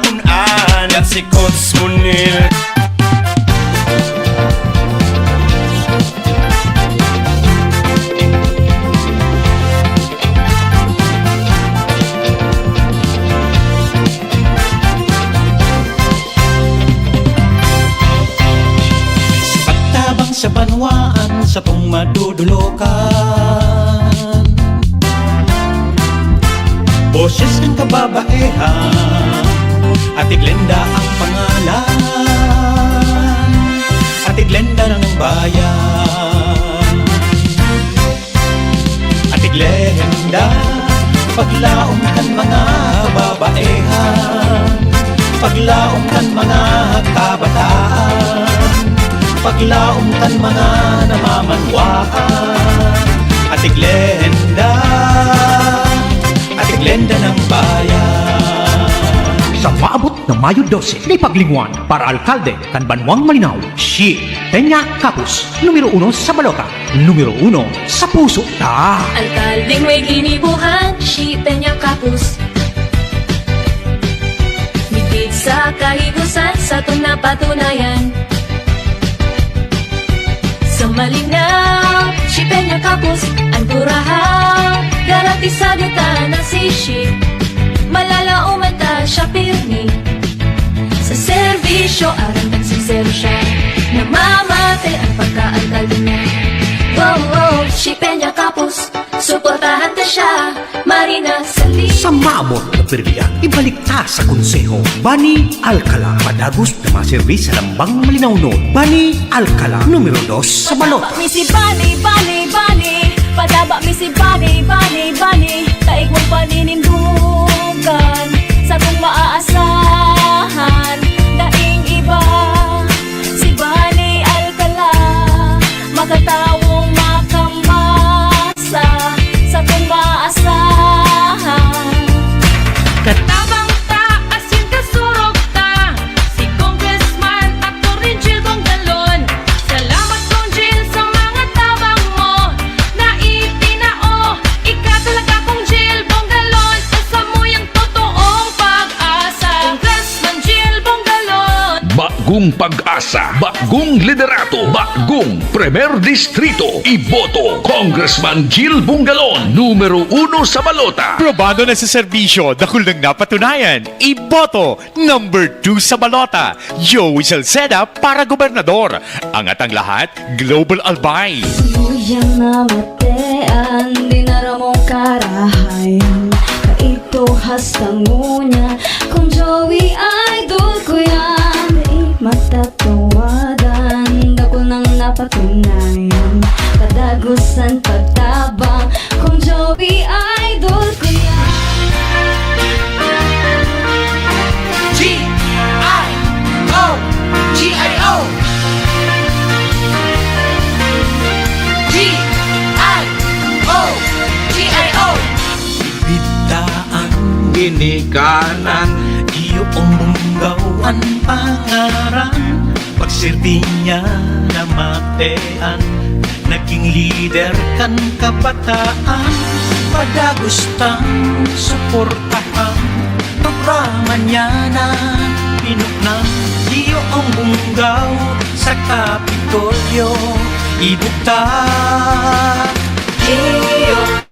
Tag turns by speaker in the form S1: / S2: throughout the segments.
S1: punan yan si Coach Munil. Sa banwaan sa tong madudulokan, boses ng kababaihan, Ate Glenda ang pangalan, Ate Glenda ng bayan. Ate Glenda, paglaong kan mga kababaihan, paglaong kan mga kabataan, paglaong kan mga namamanwaan. Ate Glenda, Ate Glenda ng bayan.
S2: Sa maabot na Mayo 12, may paglingwan para alkalde kan Banwang Malinaw, si Peña Capus, numero 1 sa balota, numero 1 sa puso ta.
S3: Alkaldeng may ginibuhan, si Peña Capus. Mitig sa kahibusan, sa itong napatunayan. Sa malinaw, si Peña Capus, ang turahaw, garantisado ta na si malalauman ta siya pirmi. Sa serbisyo, arang sincero siya, namamatay ang pagka-alkalde niya. Oh, si Peña Capus, suportahan ta siya, Marina Sali.
S2: Sa maabot na pirlian, ibalik ta sa konseho. Bani Alcala, madagos na maservis sa lambang malinaw noon. Bani Alcala, numero 2 sa balota.
S3: Misi Bani, Bani, Bani, padaba misi Bani, Bani, Bani, taig mong paninindugan sa kung maaasahan. Daing iba, si Bani Alcala, makatawong makamasa sa kung maaasahan.
S4: Katabang taas yung kasurog ta, si Congressman Atty. Jill Bongalon. Salamat kong Jill sa mga tabang mo, na itinao, ikaw talaga kong Jill Bongalon. Sa mo yung totoong pag-asa, Congressman Jill Bongalon.
S5: Bagong pag-asa, bagong liderato, bagong Premier Distrito. Iboto Congressman Jill Bungalon, numero 1 sa balota.
S6: Probado na sa serbisyo, dakul ng napatunayan. Iboto, number 2 sa balota. Joey Salceda para gobernador. Angat ang lahat, Global Albay.
S3: Suyang namatean, dinaramong karahayan. Kaito hastang ngunya, kung Joey idol ko yan. Di matatawadan, dako nang napatunayan. Kadagusan pagtabang, kung Joey idol ko yan.
S1: G-I-O, G-I-O, G-I-O, G-I-O. Bibitaan, ginikanan, iyong munggawan pangaran. Pagsilbi niya na matean, naging leader kan kabataan. Padagustang suportahan, programa niya na pinuknang. Iyong munggaw sa Kapitolyo, ibukta. Iyong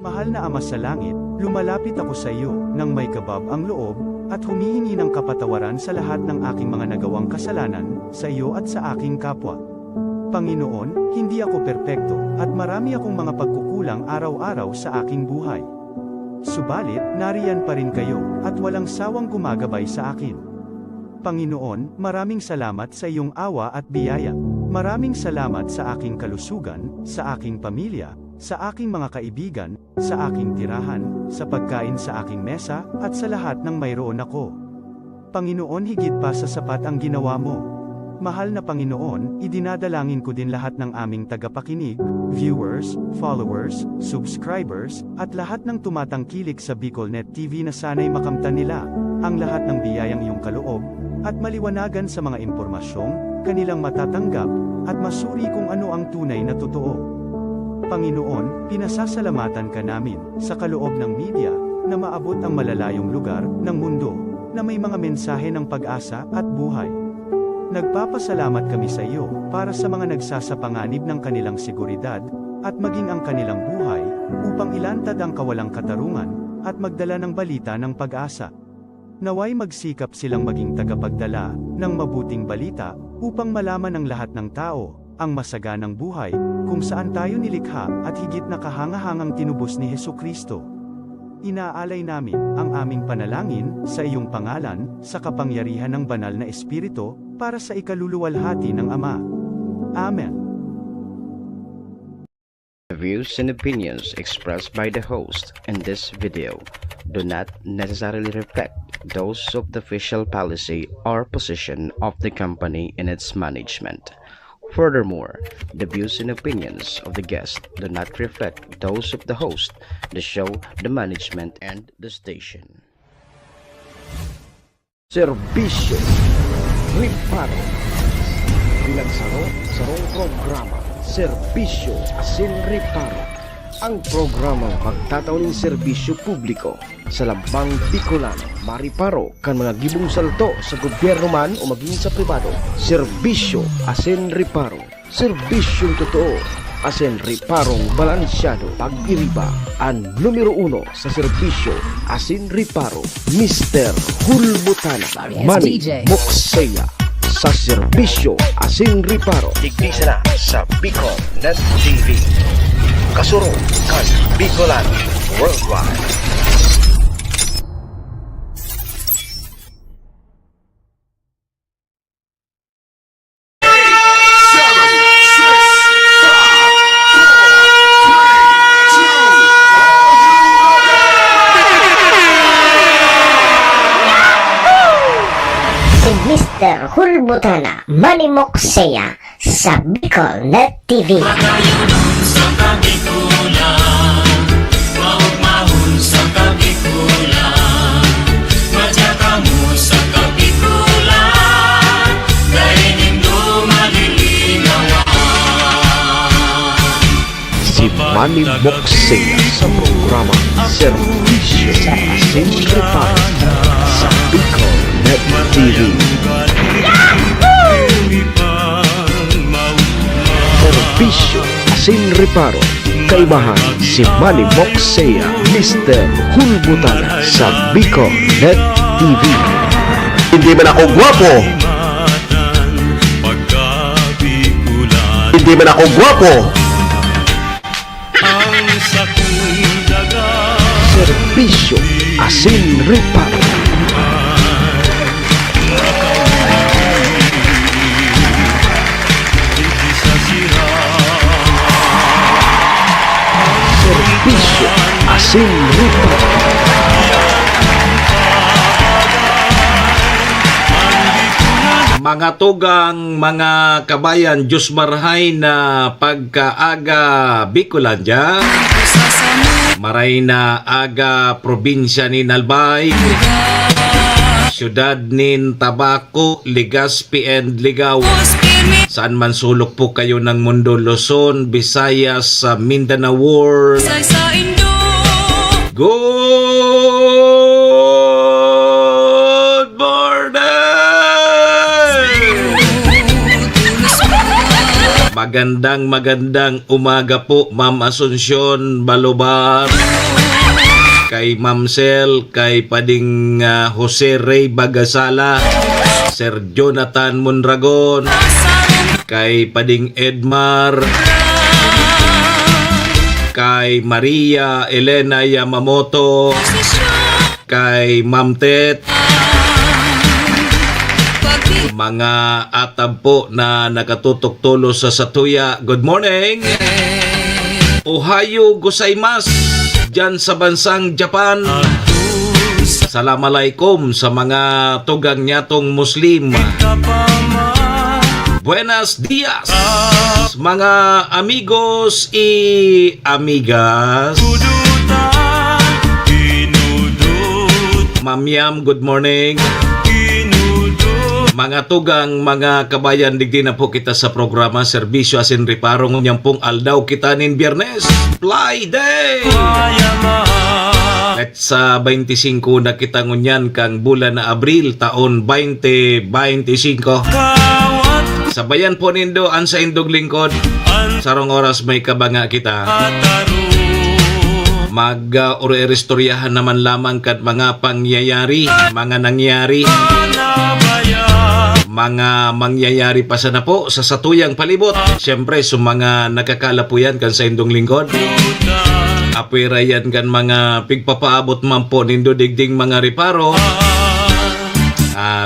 S7: Mahal na Ama sa Langit, lumalapit ako sa iyo nang may kabab ang loob at humihingi ng kapatawaran sa lahat ng aking mga nagawang kasalanan sa iyo at sa aking kapwa. Panginoon, hindi ako perpekto at marami akong mga pagkukulang araw-araw sa aking buhay. Subalit, nariyan pa rin kayo at walang sawang gumagabay sa akin. Panginoon, maraming salamat sa iyong awa at biyaya. Maraming salamat sa aking kalusugan, sa aking pamilya, sa aking mga kaibigan, sa aking tirahan, sa pagkain sa aking mesa, at sa lahat ng mayroon ako. Panginoon, higit pa sa sapat ang ginawa mo. Mahal na Panginoon, idinadalangin ko din lahat ng aming tagapakinig, viewers, followers, subscribers, at lahat ng tumatangkilik sa BicolNet TV na sana'y makamtan nila ang lahat ng biyayang iyong kaloob, at maliwanagan sa mga impormasyong kanilang matatanggap, at masuri kung ano ang tunay na totoo. Panginoon, pinasasalamatan ka namin sa kaloob ng media na maabot ang malalayong lugar ng mundo na may mga mensahe ng pag-asa at buhay. Nagpapasalamat kami sa iyo para sa mga nagsasapanganib ng kanilang seguridad at maging ang kanilang buhay upang ilantad ang kawalang katarungan at magdala ng balita ng pag-asa. Naway magsikap silang maging tagapagdala ng mabuting balita upang malaman ng lahat ng tao ang masaganang buhay kung saan tayo nilikha at higit na kahangahangang tinubos ni Hesukristo. Inaalay namin ang aming panalangin sa iyong pangalan sa kapangyarihan ng banal na Espiritu para sa ikaluluwalhati ng Ama. Amen.
S8: The views and opinions expressed by the host in this video do not necessarily reflect those of the official policy or position of the company and its management. Furthermore, the views and opinions of the guest do not reflect those of the host, the show, the management, and the station. Serbisyo Riparo Pinagsaro-sarong programa Serbisyo Asin Riparo, ang programang magtataon ng serbisyo publiko sa Lambang Bicolano, Mariparo kan mga gibong salto sa gobyerno man o maging sa pribado. Serbisyo Asin Riparo, serbisyong totoo, asin riparong balansyado. Pag-iriba ang numero 1 sa serbisyo Asin Riparo, Mr. Hulbutana Manny Moxeya sa serbisyo Asin Riparo. Tigdisa na sa BicolNet TV. Kasuro kan Bicolano Worldwide.
S9: Si Mr. Hulbutana Manny Moxeya sa BicolNet TV.
S8: Si Manny Moxeya sa programa Serbisyo Asin Riparo sa BicolNet TV. Serbisyo Asin Riparo, kaibahan si Manny Moxeya, Mr. Hulbutana sa BicolNet TV. Hindi man ako gwapo, hindi man ako gwapo, Serbisyo Asin Riparo. Serbisyo Asin Riparo.
S1: Mga tugang, mga kabayan, Diyos marhay na pagkaaga Bicolandia, maray na aga probinsya ni Nalbay, syudad nin Tabaco, Legazpi and Ligao. Saan man sulok po kayo ng mundo, Luzon, Visayas, Mindanao World. Good morning! Magandang umaga po, Ma'am Asuncion Balobar, kay Ma'am Sel, kay Pading Jose Ray Bagasala, Sir Jonathan Mondragon, kay Pading Edmar, kay Maria Elena Yamamoto, kay Ma'am Tet, mga atab po na nakatutok tulo sa Satuya. Good morning! Ohayo gozaimasu dyan sa bansang Japan. Assalamualaikum sa mga tugang nyatong Muslim. Buenos dias, mga amigos y amigas. Ma'am Yam, good morning. Mga tugang, mga kabayan, digdi na po kita sa programa Serbisyo Asin Reparo ng pong aldaw kita nin Biyernes, Fly Day! At sa 25 na kita ngunyan kang bulan na Abril, taon 2025. Sabayan po nindo ang sa indog lingkod. Sarong oras may kabanga kita. Mag-orestoryahan naman lamang kat mga pangyayari, mga nangyari. Mga mangyayari pa sana po sa satuyang palibot. Siyempre, sa mga nakakalapuyan kan sa indong lingkod. Apirayan kan mga pigpapaabot man po nindo digding mga reparo.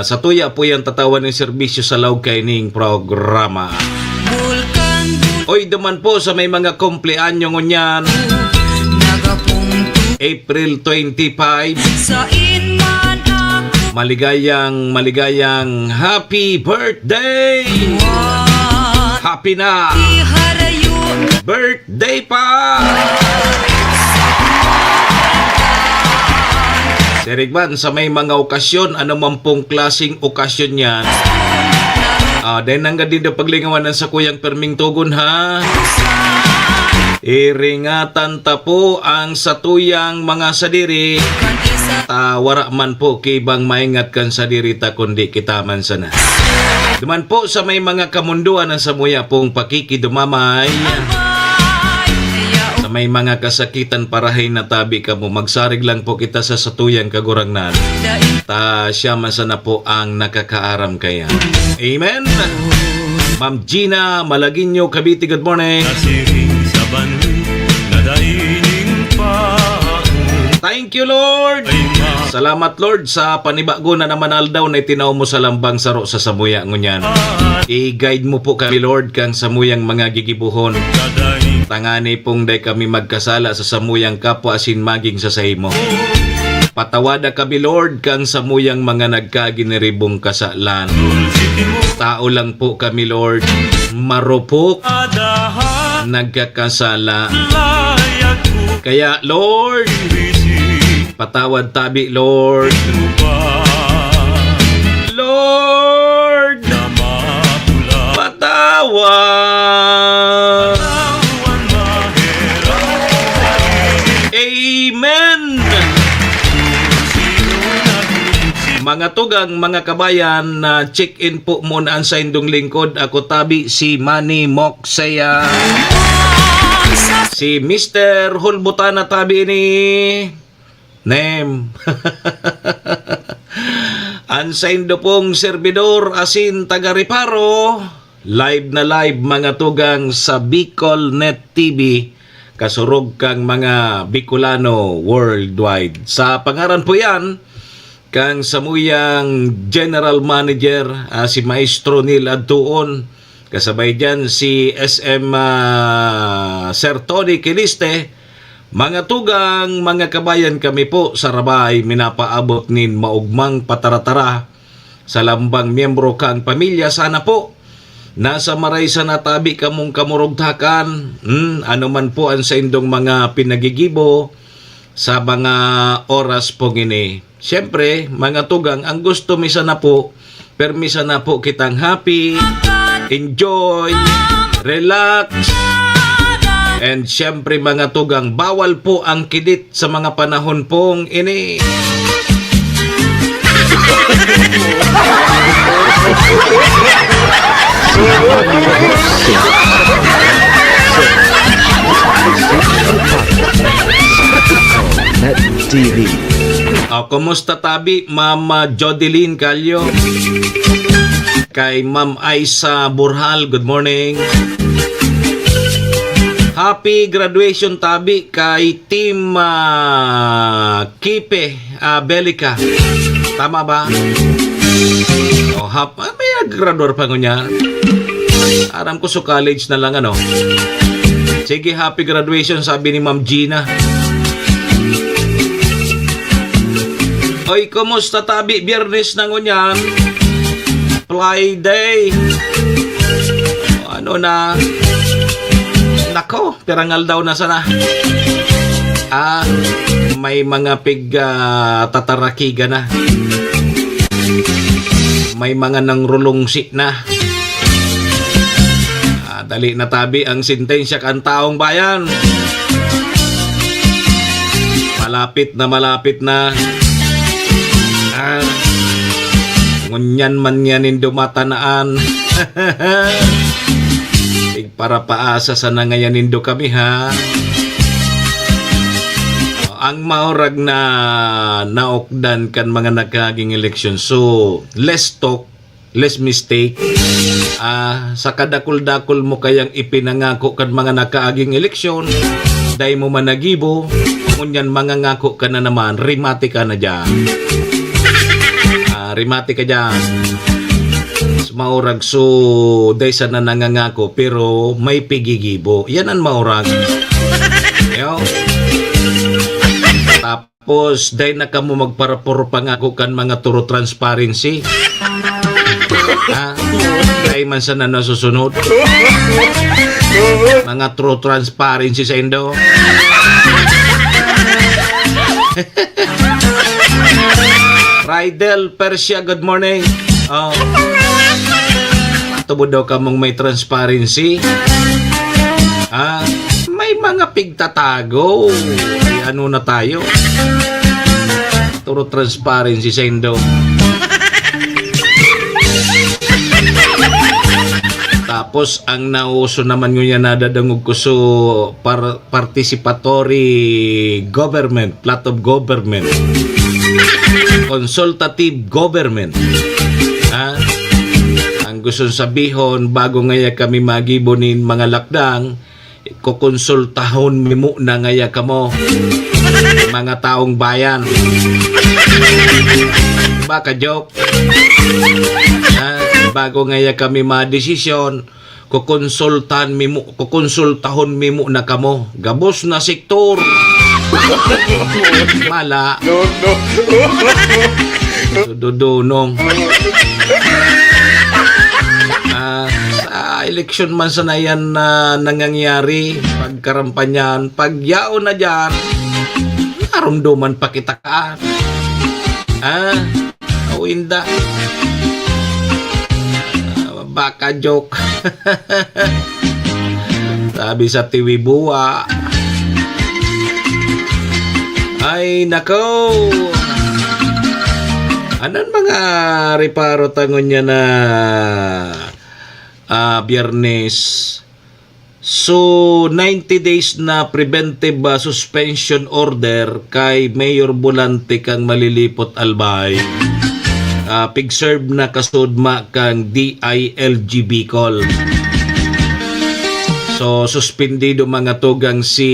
S1: Sa tuya po yan tatawan ng serbisyo sa laog kaining programa. Oy, duman po sa may mga kumpleanyo ngunyan. April 25. Maligayang happy birthday! Happy na! Birthday pa! Serigman, sa may mga okasyon, ano man pong klaseng okasyon yan, dahil nang din na paglingawanan sa kuyang perming tugon ha. Iringatan ta po ang satuyang mga sadiri. Wara man po kibang maingat kan sadiri ta kundi kita man sana. Duman po sa may mga kamunduan ang samuya pong pakikidumamay. Sa may mga kasakitan parahay na tabi ka mo, magsarig lang po kita sa satuyang kagurangnan. Siya man sana po ang nakakaaram kaya. Amen. Ma'am Gina Malaginyo, Cavite, good morning. Thank you, Lord. Salamat, Lord, sa panibago na naman aldaw na itinaw mo sa lambang saro sa samuya ngunyan. I-guide mo po kami, Lord, kang samuyang mga gigibuhon. Tangani pong day kami magkasala sa samuyang kapwa asin maging sa sahimo. Patawada kami, Lord, kang samuyang mga nagkaginiribong kasalan. Tao lang po kami, Lord, marupok, nagkakasala. Kaya, Lord, patawad tabi, Lord. Lord, patawad. Amen. Mga tugang, mga kabayan, check-in po muna ang sa indong lingkod. Ako tabi si Manny Moksaya. Si Mr. Hulbutana tabi ni Name. Ang sa indo pong servidor asin taga-reparo. Live na live mga tugang sa Bicol Net TV. Kasurog kang mga Bicolano worldwide. Sa pangaran po yan, kang samuyang General Manager, si Maestro Neil Adtuon. Kasabay dyan si SM Sir Tony Kiliste. Mga tugang, mga kabayan, kami po sa Rabay minapaabot nin maugmang pataratara sa lambang miyembro kang pamilya. Sana po nasa maray sa natabi kamong kamurugtakan. Ano man po ang sa indong mga pinagigibo sa mga oras po gini. Siyempre, mga tugang, ang gusto misa na po, permisa na po kitang happy, enjoy, relax, and siyempre mga tugang, bawal po ang kidit sa mga panahon pong ini.
S8: Net TV.
S1: Kumusta tabi, Ma'am Jodeline Calio? Kay Ma'am Aisa Burhal, good morning. Happy graduation tabi kay Team Kipe Belica. Tama ba? May nag-graduate pa niya. Aram ko sa college na lang ano. Sige, happy graduation sabi ni Ma'am Gina. Oy, kumusta tabi? Biyernes na ngunyan. Friday. Ano na? Nako, pirangal daw na sana. May mga tatarakiga na. May mga nangrulungsi na. Dali na tabi ang sintensya kan taong bayan. Malapit na. Ngunyan man yanin dumatanaan. Para paasa sa nangayanin do kami ha. Ang maurag na naokdan kan mga nagkaging eleksyon. So, less talk, less mistake. Sa kadakul-dakul mo kayang ipinangako kan mga nakaaging eleksyon, dahil mo managibo, ngunyan mangangako ka na naman, rimati ka na dyan. Rimati ka dyan. Maurag so, dahil sa na nangangako, pero may pigigibo. Yan ang maurag. Yo. Tapos, dahil na ka mo magparapuro pangako kan mga turo transparency. Dahil man sa na nasusunod. Mga true transparency sa Indo. Rydel Persia, good morning. Tubod daw ka mong may transparency. May mga pigtatago. Ano na tayo? Turo transparency sa Indo. Tapos ang nauso naman nyo nadadangog ko so participatory government, plot of government, consultative government. Ang gusto sabihon bago ngaya kami magibonin mga lakdang, kukonsultahon mimo na ngaya kamo mga taong bayan. Baka joke. Bago ngaya kami madesisyon, kukonsultahon mimo na kamo. Gabos na sektor. Mala. Dudunong. Sa eleksyon man sanayan na nangyayari, pagkarampanyan, pagyao na dyan, narumduman pa kita ka. Awinda. Baka joke. Sabi sa TV Buwa. Ay, nako. Anan mga riparo tangon niya na Biyernes. So, 90 days na preventive suspension order kay Mayor Bolante kang malilipot albay. Pig-serve na kasudma kang DILG Bicol. So, suspendido mga tugang si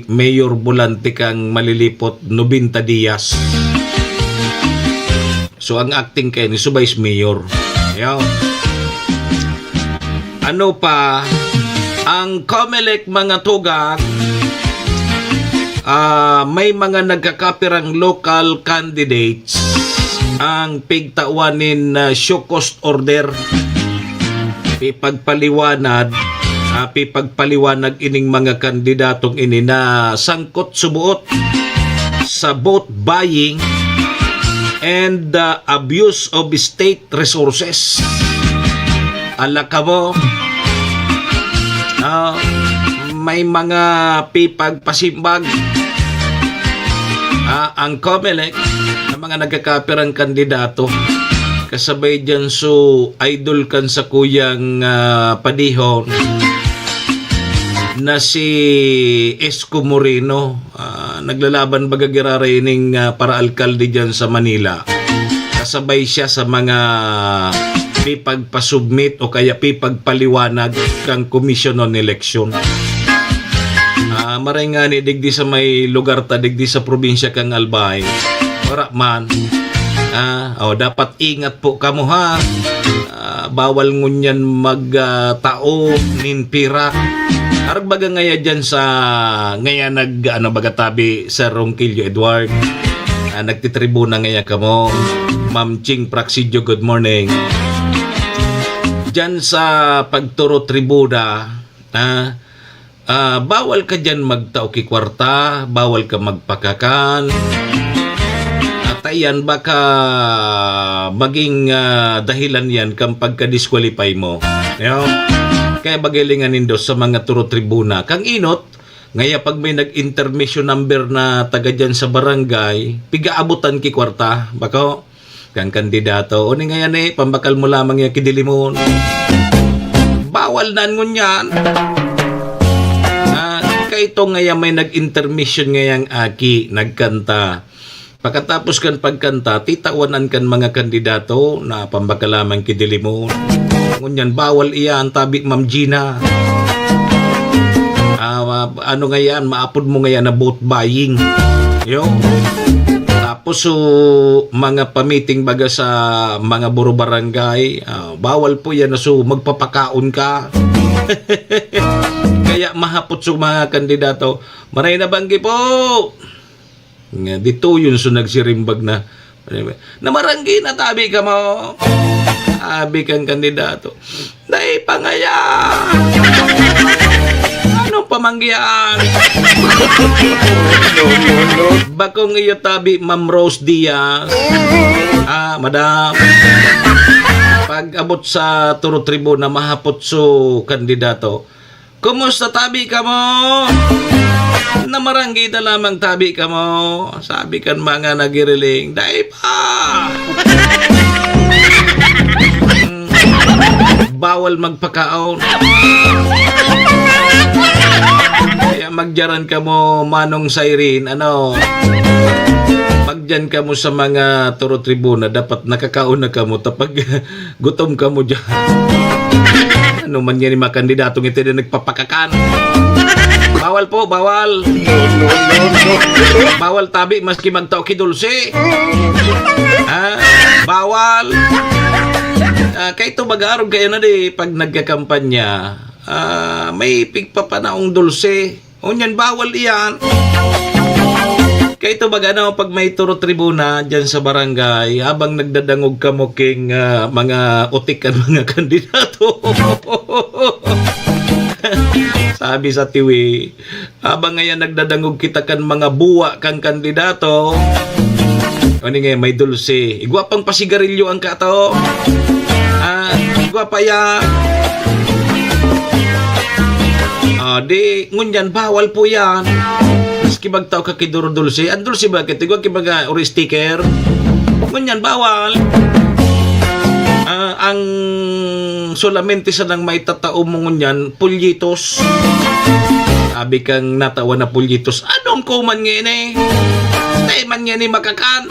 S1: Mayor Bolante kang malilipot 90 dias. So, ang acting kay ni Subais Mayor. Ayaw. Ano pa? Ang COMELEC mga tugang, may mga nagkakapirang local candidates ang pigtawanin na show cause order. Pipagpaliwanag ining mga kandidatong ini na sangkot subuot sa vote buying and abuse of state resources. Alaka mo, may mga pipagpasimbag ang COMELEC ng mga nagkakapirang kandidato. Kasabay dyan so idol kan sa kuyang padihon na si Esco Moreno, naglalaban bagagiraraining para alkalde dyan sa Manila. Kasabay siya sa mga pipagpasubmit o kaya pipagpaliwanag kang Commission on Election. Maray nga ni digdi sa may lugar ta, digdi sa probinsya kang Albay. Wala man. Dapat ingat po kamo ha. Bawal ngunyan magtao nin pira. Arag baga ngaya dyan sa ngaya nag bagatabi sa Ronquillo Edward. Nagtitribuna ngaya ka mo. Ma'am Ching Praxidyo, good morning. Diyan sa pagturo tribuna, bawal ka dyan magtao ki kwarta, bawal ka magpakakan. At ayan, baka maging dahilan yan kapag ka-disqualify mo. Kaya bagalingan nindo sa mga turo tribuna. Kang inot, ngaya pag may nag-intermission number na taga dyan sa barangay, pigaabutan ki kwarta. Bako, kang kandidato. O ni ngayon pambakal mo lamang yung kidilimon. Bawal na ngunyan. Ito ngaya may nag-intermission ngayang aki, nagkanta. Pagkatapos kan pagkanta, titawanan kan mga kandidato na pambakalamang kidilimon. Ngunyan, bawal iyan, tabi Ma'am Gina. Ano ngayan, maapod mo ngayan na vote buying. Tapos mga pamiting baga sa mga buro barangay, bawal po yan na magpapakaon ka. Kaya mahapot sa mga kandidato, maray na banggi po. Dito yun nagsirimbag na maranggi na tabi ka mo. Sabi kang kandidato, dahil pangaya. Anong pamanggihan? Bakong iyo tabi Ma'am Rose Diaz. Madam. Pag abot sa turo tribuna, mahapot so kandidato, kumusta tabi ka mo? Namaranggi na lamang tabi ka mo. Sabi kan mga nagiriling, dahil pa. Bawal magpakaon. Kaya magjaran ka mo manong siren, pagdyan ka mo sa mga turo tribuna, dapat nakakaon na ka mo tapag gutom ka mo dyan. Ano man yan yung mga kandidatong ito na nagpapakakan. Bawal po, bawal. Bawal tabi maski magtao ki dulce. Bawal. Kaya ito mag-aarog kayo na pag nagkakampanya, may pigpapanaong dulce. Onyan, bawal iyan. Kaya ito pag may turo tribuna dyan sa barangay, habang nagdadangog ka mo king mga utikan mga kandidato. Sabi sa tiwi, habang ngayon nagdadangog kita kan mga buwa kang kandidato, ano nga, may dulce. Igwa pang pasigarilyo ang kato. Igwa pa yan. Di, ngunyan, bawal po yan. Maski magtao ka kiduro dulce. Ang dulce bakit? Igwa kibaga uri sticker. Ngunyan, bawal. Ang solamente sa nang may tatao mo ngunyan, pulyitos. Sabi kang natawa na pulyitos. Anong kuman ngayon Tay man nga ni makakan.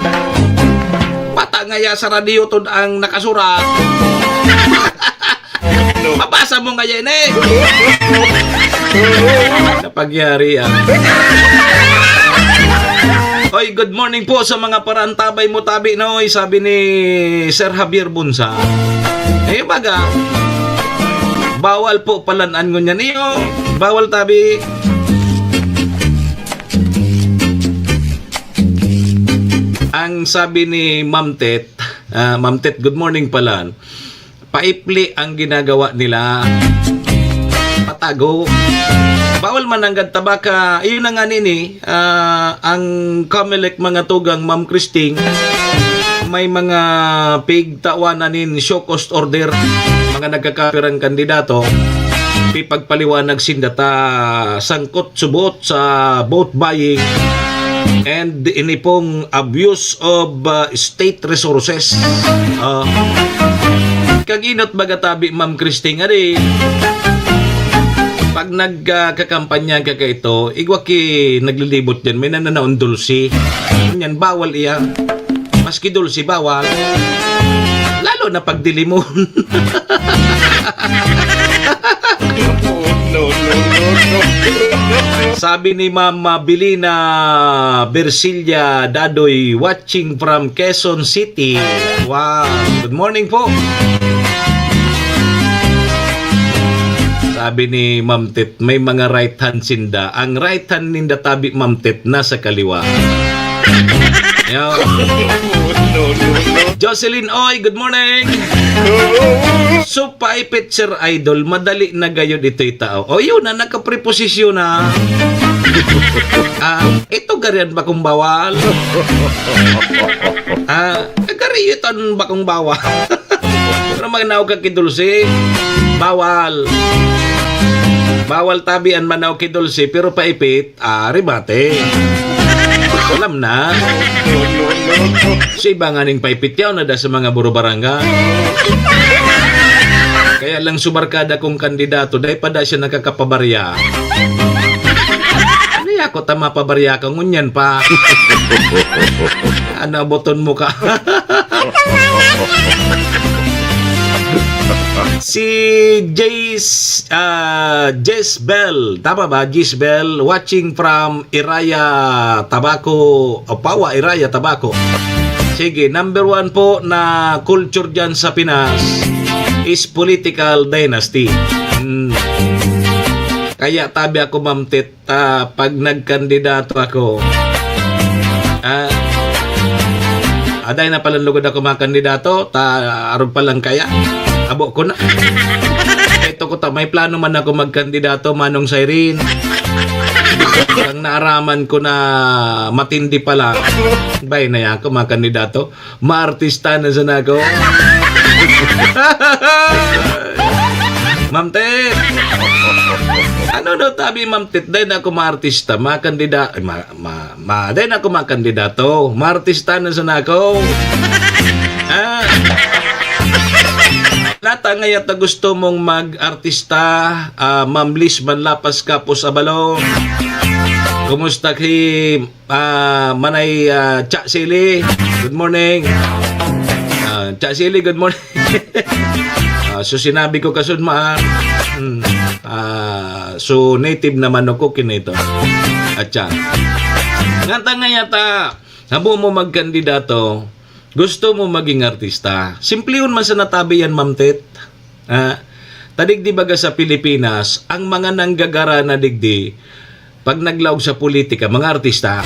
S1: Pata ngaya sa radio to ang nakasurat. Mabasa mo ngayon Napagyari Oy, good morning po sa mga parantabay mo tabi noy, sabi ni Sir Javier Bunsa. Baga, bawal po palanan ko niyan bawal tabi. Ang sabi ni Ma'am Tet, good morning pala. Paipli ang ginagawa nila. Patago. Bawal man ang tabaka. Iyon na nga nini, ang Comelec mga tugang Ma'am Christine, may mga pigtawanan show cost order, mga nagkakapirang kandidato, pipagpaliwanag sindata sangkot subot sa vote buying and inipong abuse of state resources. Kaginot bagatabi Ma'am Christine pag nagkakampanya ka ito, igwa ki naglilibot yan, may nananaon dulce. Yan, bawal iyan. Maski dulce, bawal. Lalo na pag dilimon. Sabi ni Mama Bilina Bersilia Dadoy, watching from Quezon City. Wow, good morning po. Sabi ni Ma'am Tet, may mga right hand sinda. Ang right hand ninda tabi Ma'am Tet nasa kaliwa. Yo. Jocelyn Oy, good morning. So, paipit Sir Idol, madali na gayon ito'y tao. O yun na, nakapreposisyon na. Ito gariyan ba kung bawal? Gariyan ba kung bawal? Pero magnaw ka kidulsi, bawal. Bawal tabian manaw kidulsi, pero paipit, ribate. Alam na. Si iba nga ning paipit yaw na da sa mga buro barangay. Kaya lang subarkada kong kandidato, dahil pa da siya nakakapabarya. Ano ako tama pabarya ka, ngunyan pa. Ano, boton mo ka. Si Jess Bell, tama ba? Jess Bell, watching from Iraya, Tabaco, Opawa, Iraya, Tabaco. Sige, number 1 po na culture dyan sa Pinas is political dynasty. Kaya tabi ako, Ma'am Tit, pag nagkandidato ako, aday na palang lugod ako mga kandidato, arog pa lang kaya, abo ko na. Ito ko may plano man ako magkandidato, Manong Cyrene. Ang naaraman ko na matindi pala, bay na yan ako mga kandidato, maartista na sana ako. Ma'am Tit, ano daw tabi Ma'am Tit, dahil na ako maartista, dahil na ako makandidato, maartista na sana ako. Natangayat na gusto mong mag-artista, Ma'am Liz Manlapas Kapos Abalo. Kumusta ki Manay Cha Sili? Good morning. Cha Sili, good morning. So sinabi ko kasud so native naman ako kinito. Atcha. Natangayat habo mo magkandidato, gusto mo maging artista. Simple yun man sa natabi yan, Ma'am Tit. Tadigdi baga sa Pilipinas, ang mga nanggagara na digdi, pag naglaog sa politika, mga artista.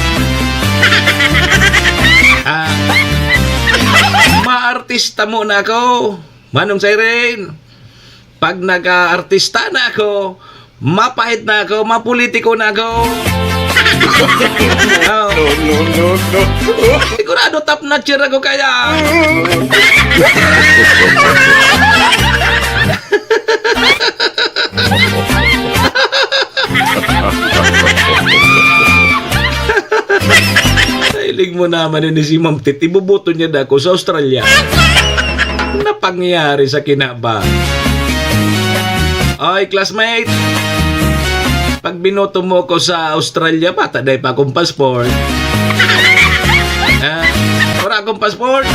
S1: Maartista mo na ako, Manong Cyrene. Pag nag-artista na ako, mapahit na ako, mapolitiko na ako. Sigurado top notcher ako kaya. Hilig mo naman ni si Ma'am Tit, ibubuto niya dako sa Australia. Napangyari sa kinaba. Oy, classmate. Pag binoto mo ko sa Australia, bata dahil pa akong passport. Wala akong passport.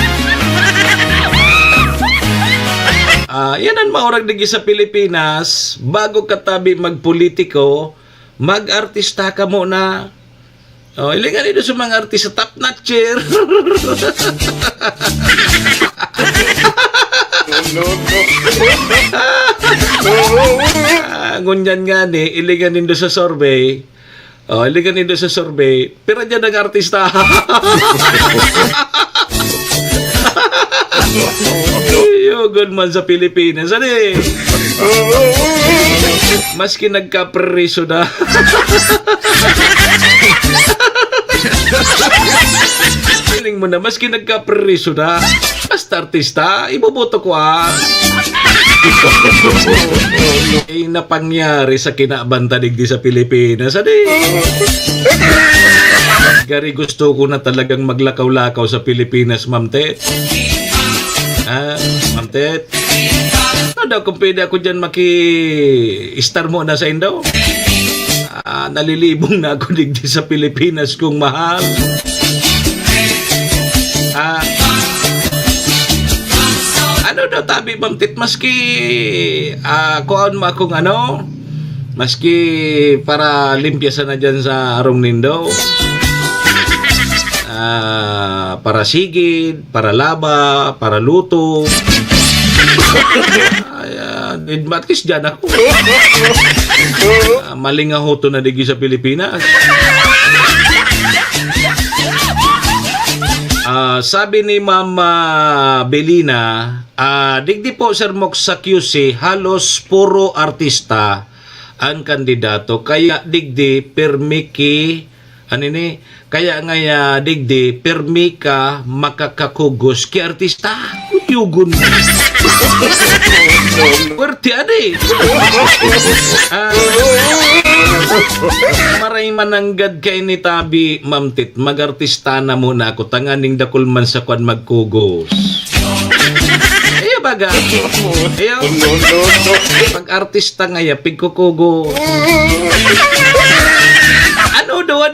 S1: Yan ang maurag digi sa Pilipinas. Bago katabi magpolitiko, mag-artista ka muna. Ilingan ito sa mga artista, top notcher. Ngunyan nga ni, ilingan nito sa survey. Ilingan nito sa survey. Pero dyan ang artista. Good man sa Pilipinas. Ano eh? Maski nagka-preriso na. Feeling mo na, maski nagka-preriso na. Basta artista, ibuboto ko napangyari sa kinabantanig di sa Pilipinas. Ano eh? Gari gusto ko na talagang maglakaw-lakaw sa Pilipinas, Ma'am Tet. Ma'am Tet. Ano daw kung pwede ako dyan maki-star mo na sa Indo? Nalilibong na ako digdi sa Pilipinas kung mahal. Ano daw tabi, Ma'am Tit, maski kuhaan mo akong maski para limpyasan na dyan sa Arong Nindo. Para sigid, para laba, para luto. At least dyan ako. Malingaho to na digi sa Pilipinas. Sabi ni Mama Belina, digdi po Sir Mox sa QC, halos puro artista ang kandidato. Kaya digdi permiki, kaya nga digdi permika makakakugos ki artista. Yugon. Pwerte maray mananggad kay ni Tabi Mamtit, magartista na muna ako, tanganing dakulman sa kwan magkugos. Ayaw baga. Ayaw. Pag artista nga ya, pigkukugo. Ano daw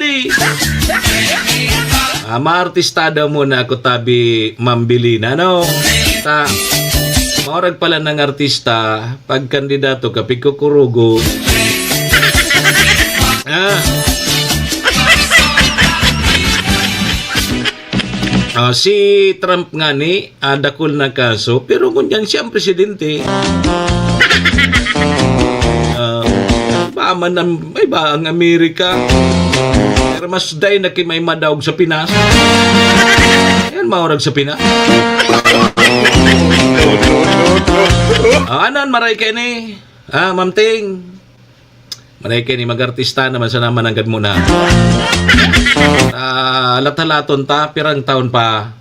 S1: maartista daw muna ako, Tabi Mambilina, no? Maurag pala ng artista, pag kandidato ka, pigkukurugo. Si Trump nga ni, dakol na kaso, pero kunyan siya ang presidente. May ba ang Amerika? Pero mas day na may madawag sa Pinas. Yan, maurag sa Pinas. Anan, maray kayo ni. Ma'am Ting. Maray kayo ni, mag-artista naman sa naman ang muna. Latalaton ta, pirang taon pa.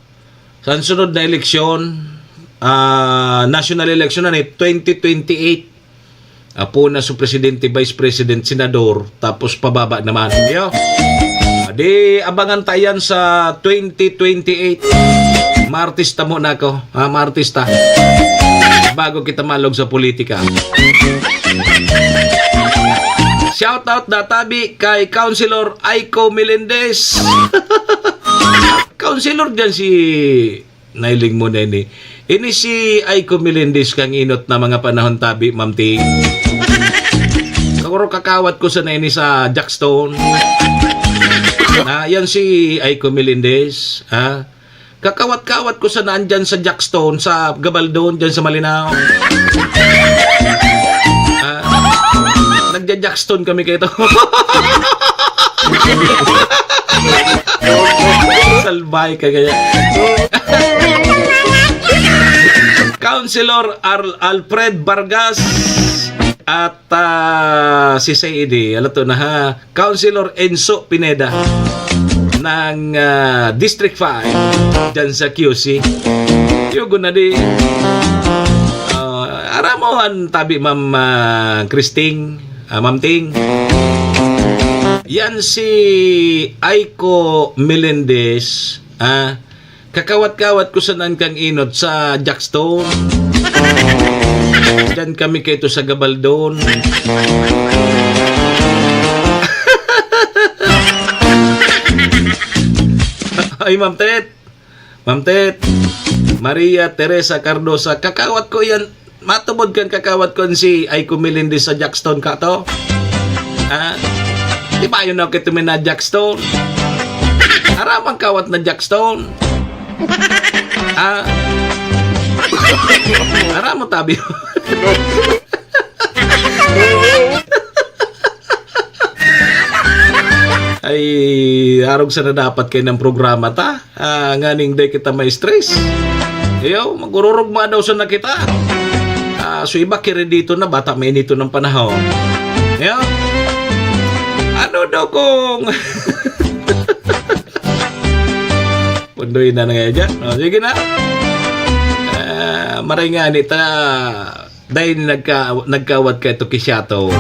S1: Sa sunod na eleksyon, national election na 2028. Apo na sa presidente, vice president, senador, tapos pababa naman. Di abangan tayan sa 2028. Maartista muna ako. Maartista. Bago kita malog sa politika. Shout out na Tabi kay Councilor Aiko Melendez. Councilor dyan si Nailing mo na ini. Ini si Aiko Melendez kang inot na mga panahon, Tabi, Ma'am Ting. Kaguro kakawat ko sa na ini sa Jackstone. Yan si Aiko Melendez. Kakawat-kawat ko sa naan dyan sa Jackstone, sa Gabaldon, dyan sa Malinaw. Nagja-Jackstone kami kayo to. Salbay ka kaya. Councilor Alfred Vargas at si Saidi, alato na ha. Councilor Enzo Pineda ng District 5 dyan sa QC. Yugo na di. Aramohan, Tabi, Ma'am Christine, Ma'am Ting. Yan si Aiko Melendez. Kakawat-kawat ko sa nan kang inot sa Jackstone. Diyan kami kayo sa Gabaldon. Ay, Ma'am Tet. Ma'am Tet. Maria Teresa Cardosa. Kakawat ko yan. Matubod kang kakawat ko si Aiko Melendez sa Jackstone ka to. Di ba yun ako kitumin na Jackstone? Aramang kawat na Jackstone. Aram mo, Tabi. Ay, arog sa na dapat kayo ng programa ta. Nganing day kita may stress. Ayaw, magururog mo daw sa na kita. So iba kiri dito na bata may nito ng panahon. Ayaw. Ano daw kung... Pundoy na nga dyan. Sige na. Maray nga nita. Dahil nagkawat ka ito kisyato.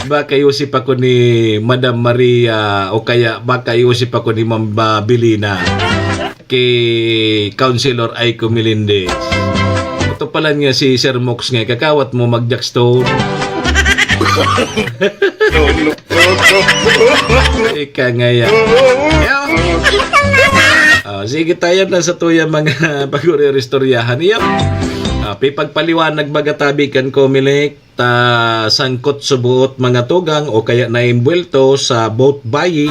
S1: Baka iusip ako ni Madam Maria o kaya baka iusip ako ni Ma'am Belina kay Councilor Aiko Melendez. Ito pala nga si Sir Mox nga, kakawat mo mag-Jackstone. Ika nga yan. Sige tayo na sa tuya mga pagure-restoryahan. Pipagpaliwanag bagatabi kan komilik ta sangkot sa buot mga tugang o kaya naimbwelto sa boat buying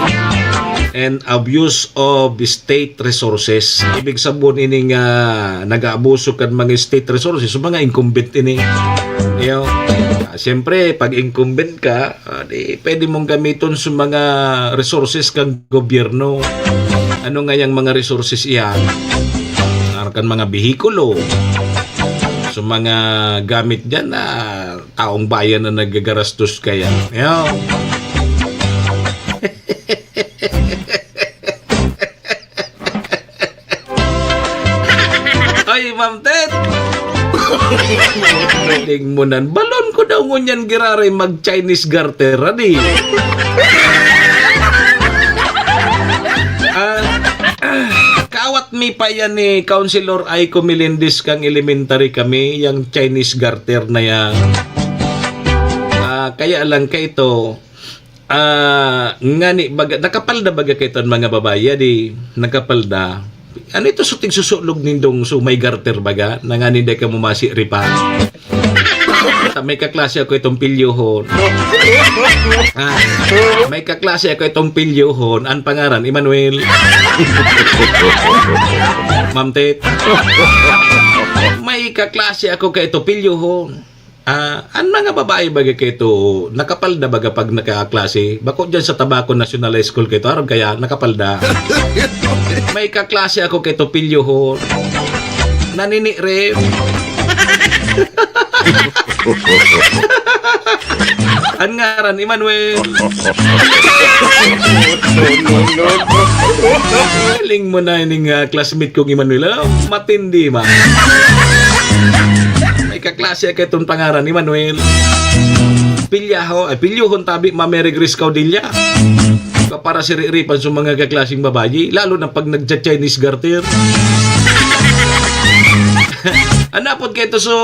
S1: and abuse of state resources. Ibig sabihin ini nga nag-aabuso kan mga state resources, so mga incumbent ini. Siyempre, pag incumbent ka, di, pwede mong gamiton sa mga resources kang gobyerno. Ano nga yung mga resources iyan? Kan mga bihikulo. So mga gamit dyan na taong bayan na nagagarastos kaya. Yo. Ay, Ma'am Ted! Ling mo nan. Balon ko daw ngunyan girare mag-Chinese garter, ani. Kaawat mi pa yan ni Councilor Aiko Melendez kang elementary kami, yung Chinese garter na yan. Kaya lang ka ito, ngani baga, nakapalda baga ka ito mga babae, di nakapalda. Ano ito suting susulog nindong so may garter baga, na ngani di ka mumasi ripa. May kaklase ako itong pilyohon. May kaklase ako itong pilyohon. Ang pangaran, Emmanuel. Ma'am Tet. May kaklase ako kay ito pilyohon. Ang mga babae baga kay ito, nakapalda baga pag nakaklase. Bako dyan sa Tabaco National High School kay ito, aron kaya nakapalda. May kaklase ako kay ito pilyohon. Nanini Rem. Ang ngaran, Emmanuel. Galing mo na yung classmate kong Emmanuel. Matindi, ma. May kaklase ka itong pangaran, Emmanuel. Pilyohon tabi, Mary Grace Caudilla. Para siri-ripan sa mga kaklaseng babayi, lalo na pag nagja-Chinese garter. Anapod kayo ito so